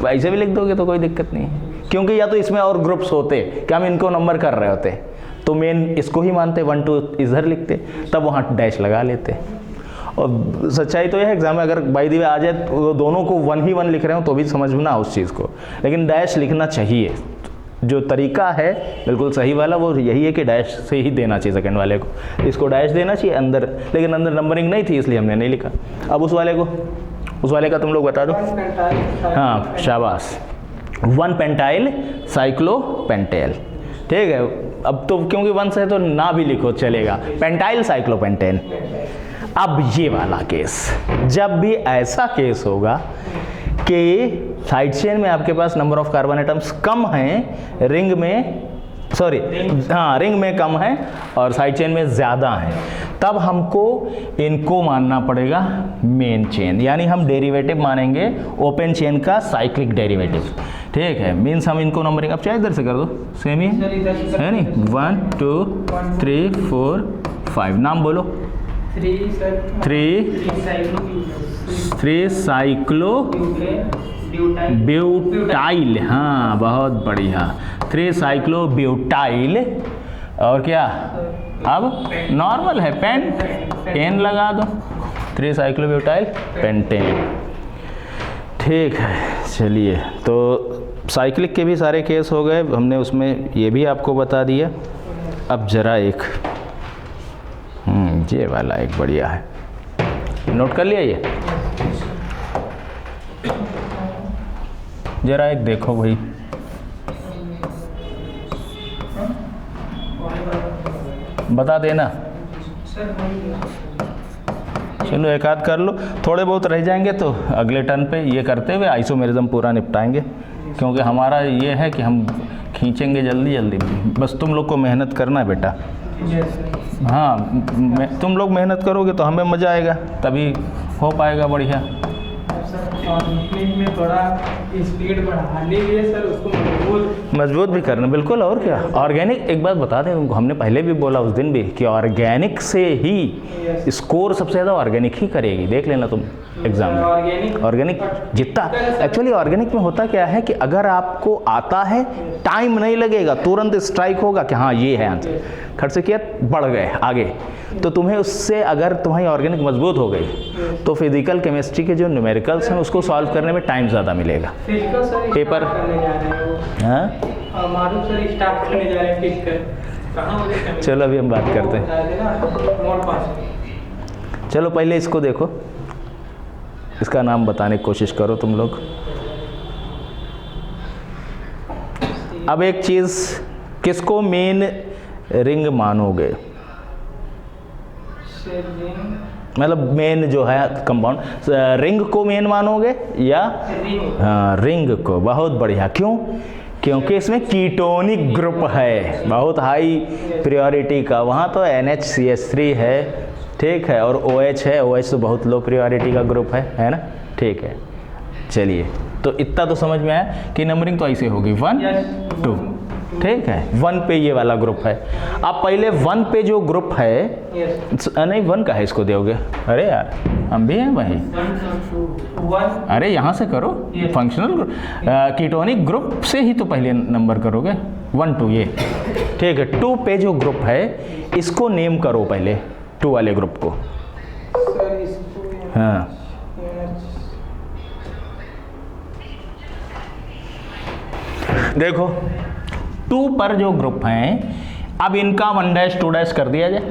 ऐसे भी लिख दोगे तो कोई दिक्कत नहीं है, क्योंकि या तो इसमें और ग्रुप्स होते कि हम इनको नंबर कर रहे होते तो मेन इसको ही मानते, 1 2 इधर लिखते, तब वहाँ डैश लगा लेते। और सच्चाई तो यह है एग्जाम में अगर बाई दी वे आ जाए तो दोनों को 1 ही 1 लिख रहे हो तो भी समझना उस चीज़ को, लेकिन डैश लिखना चाहिए। जो तरीका है बिल्कुल सही वाला वो यही है कि डैश से ही देना चाहिए सेकंड वाले को, इसको डैश देना चाहिए अंदर, लेकिन अंदर नंबरिंग नहीं थी इसलिए हमने नहीं लिखा। अब उस वाले का तुम लोग बता दो। हाँ शाबाश, 1 पेंटाइल साइक्लोपेंटेल, ठीक है। अब तो क्योंकि 1 से तो ना भी लिखो चलेगा, पेंटाइल साइक्लोपेंटेन। अब ये वाला केस, जब भी ऐसा केस होगा कि साइड चेन में आपके पास number of carbon atoms come हैं, रिंग में कम है और साइड चेन में ज़्यादा है, तब हमको इनको मानना पड़ेगा मेन चेन, यानी हम डेरिवेटिव मानेंगे ओपन चेन का साइक्लिक डेरिवेटिव, ठीक है। मीन्स हम इनको नंबरिंग, अब चाहे इधर से कर दो, सेम ही है नहीं, 1 2 3 4 5, नाम बोलो। 3 साइक्लो ब्यूटाइल, हाँ बहुत बढ़िया, 3 साइक्लो ब्यूटाइल, और क्या अब नॉर्मल है पेन लगा दो, 3 साइक्लो ब्यूटाइल पेंटेन, ठीक है। चलिए, तो साइक्लिक के भी सारे केस हो गए, हमने उसमें ये भी आपको बता दिया। अब जरा एक ये वाला एक बढ़िया है, नोट कर लिया ये, जरा एक देखो भाई, बता देना। चलो एक आध कर लो, थोड़े बहुत रह जाएंगे तो अगले टर्न पे ये करते हुए आइसोमेरिज्म पूरा निपटाएंगे, क्योंकि हमारा ये है कि हम खींचेंगे जल्दी जल्दी, बस तुम लोग को मेहनत करना है बेटा। हाँ, तुम लोग मेहनत करोगे तो हमें मज़ा आएगा, तभी हो पाएगा बढ़िया। में थोड़ा स्पीड बढ़ानी है सर, उसको मजबूत भी करना, बिल्कुल। और क्या, ऑर्गेनिक, एक बात बता दें तुमको, हमने पहले भी बोला उस दिन भी कि ऑर्गेनिक से ही स्कोर सबसे ज़्यादा ऑर्गेनिक ही करेगी, देख लेना तुम एग्जाम में। ऑर्गेनिक जितना एक्चुअली ऑर्गेनिक में होता क्या है कि अगर आपको आता है, टाइम नहीं लगेगा, तुरंत स्ट्राइक होगा कि हाँ ये है आंसर, खट से किया बढ़ गए आगे, तो तुम्हें उससे अगर तुम्हारी ऑर्गेनिक मजबूत हो गई तो फिजिकल केमिस्ट्री के जो न्यूमेरिकल्स हैं उसको सॉल्व करने में टाइम ज़्यादा मिलेगा। पेपर चलो अभी हम बात करते हैं, चलो पहले इसको देखो, इसका नाम बताने की कोशिश करो तुम लोग। अब एक चीज़, किसको मेन रिंग मानोगे, मतलब मेन जो है कंपाउंड, रिंग को मेन मानोगे या रिंग को? बहुत बढ़िया, क्यों? क्योंकि इसमें कीटोनिक ग्रुप है, बहुत हाई प्रायोरिटी का, वहाँ तो NHCH3 है, ठीक है, और OH है, OH तो बहुत लो प्रायोरिटी का ग्रुप है ना, ठीक है। चलिए, तो इतना तो समझ में आया कि नंबरिंग तो ऐसे होगी 1 2, ठीक है। 1 पे ये वाला ग्रुप है। अब पहले 1 पे जो ग्रुप है, नहीं 1 का है, इसको दोगे, अरे यार हम भी हैं वही, अरे यहाँ से करो, फंक्शनल ग्रुप, कीटोनिक ग्रुप से ही तो पहले नंबर करोगे, 1 2 ये, ठीक है। 2 पे जो ग्रुप है इसको नेम करो पहले, 2 वाले ग्रुप को। हाँ, देखो 2 पर जो ग्रुप हैं, अब इनका 1 डैश 2 डैश कर दिया जाए,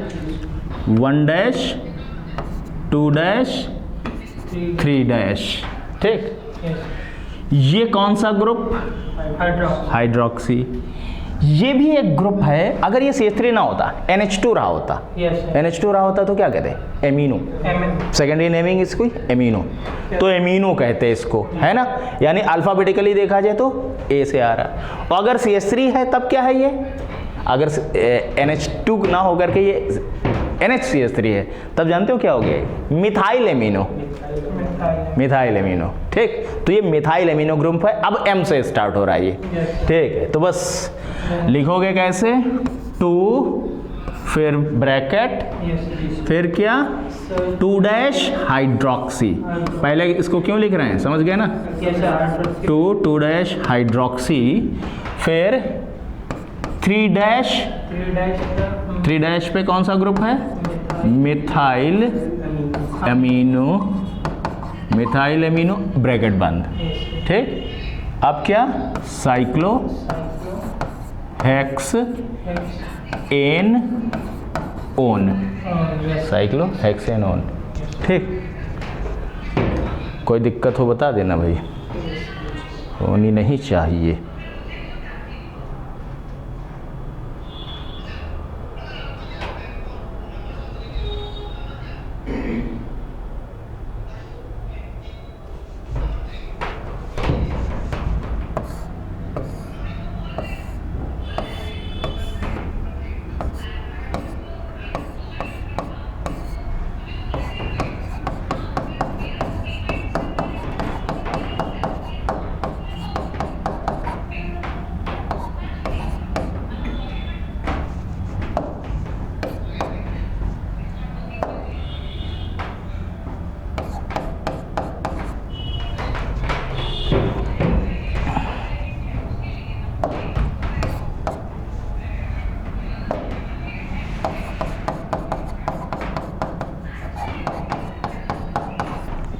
1 डैश 2 डैश 3 डैश, ठीक। ये कौन सा ग्रुप? हाइड्रोक्सी। ये भी एक ग्रुप है। अगर ये CH3 ना होता, NH2 रहा होता, यस सर। NH2 रहा होता तो क्या कहते हैं? एमिनो। सेकेंडरी नेमिंग इसको एमिनो, तो एमिनो कहते हैं इसको, है ना। यानी अल्फाबेटिकली देखा जाए तो ए से आ रहा है। और अगर CH3 है तब क्या है ये? अगर NH2 ना होकर के ये NHCH3 है तब जानते हो क्या हो गया? Methyl amino. मिथाइल एमिनो, ठीक। तो ये मिथाइल एमिनो ग्रुप है। अब M से स्टार्ट हो रहा है ये, ठीक है। तो बस लिखोगे कैसे? 2 फिर ब्रैकेट, फिर क्या? 2' हाइड्रोक्सी। पहले इसको क्यों लिख रहे हैं, समझ गए ना? 2 हाइड्रोक्सी, फिर 3' पे कौन सा ग्रुप है? Methyl amino. Methyl amino, bracket बंद, ठीक। अब क्या? Cyclohexenone. Cyclohexenone, ठीक। कोई दिक्कत हो बता देना भाई, होनी नहीं चाहिए।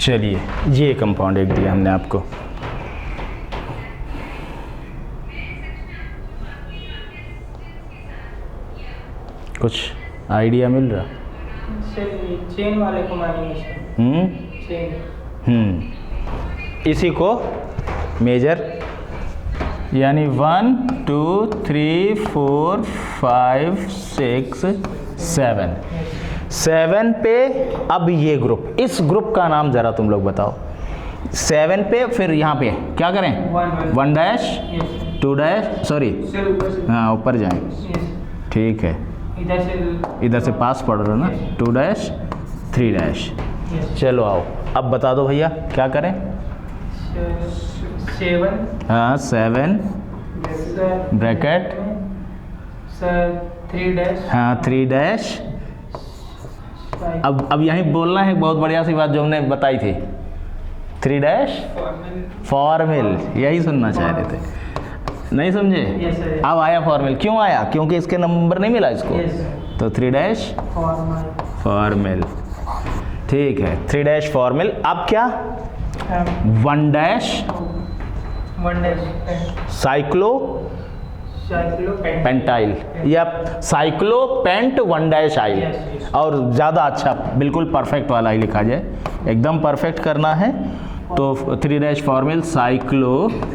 चलिए, ये कंपाउंड एक दिया हमने आपको। कुछ आइडिया मिल रहा? चेन वाले को मानेंगे। चेन। इसी को मेजर, यानी 1 2 3 4 5 6 7 7 पे। अब ये ग्रुप, इस ग्रुप का नाम जरा तुम लोग बताओ। 7 पे, फिर यहाँ पे क्या करें? 1' 2', सॉरी, हाँ ऊपर जाएं, ठीक है। इधर से पास पढ़ रहे हो ना? 2' 3'। चलो आओ, अब बता दो भैया क्या करें? 7, हाँ 7 ब्रैकेट, 3'। हाँ 3'। अब यहीं बोलना है बहुत बढ़िया सी बात जो हमने बताई थी। 3' फॉर्मिल, यही सुनना चाह रहे थे, नहीं समझे? अब आया फॉर्मिल। क्यों आया? क्योंकि इसके नंबर नहीं मिला इसको, तो 3' फॉर्मिल, ठीक है। 3' फॉर्मिल। अब क्या? 1' साइक्लो पेंटाइल, या साइक्लो पेंट 1' आइल। और ज़्यादा अच्छा, बिल्कुल परफेक्ट वाला ही लिखा जाए, एकदम परफेक्ट करना है। तो 3' फॉर्मिल साइक्लोपेंट,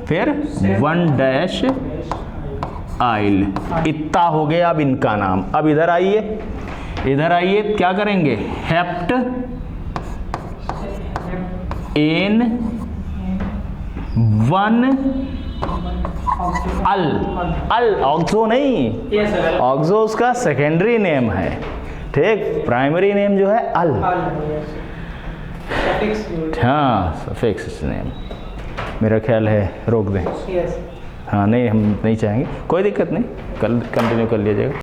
फिर 1' आइल। इतना हो गया अब इनका नाम। अब इधर आइए, क्या करेंगे? हेप्ट एन 1 अल। ऑक्सो नहीं, ऑक्सो उसका सेकेंडरी नेम है, ठीक। प्राइमरी नेम जो है अल। हाँ सफिक्स नेम, मेरा ख्याल है रोक दें। हाँ नहीं, हम नहीं चाहेंगे, कोई दिक्कत नहीं, कल कंटिन्यू कर लिया जाएगा।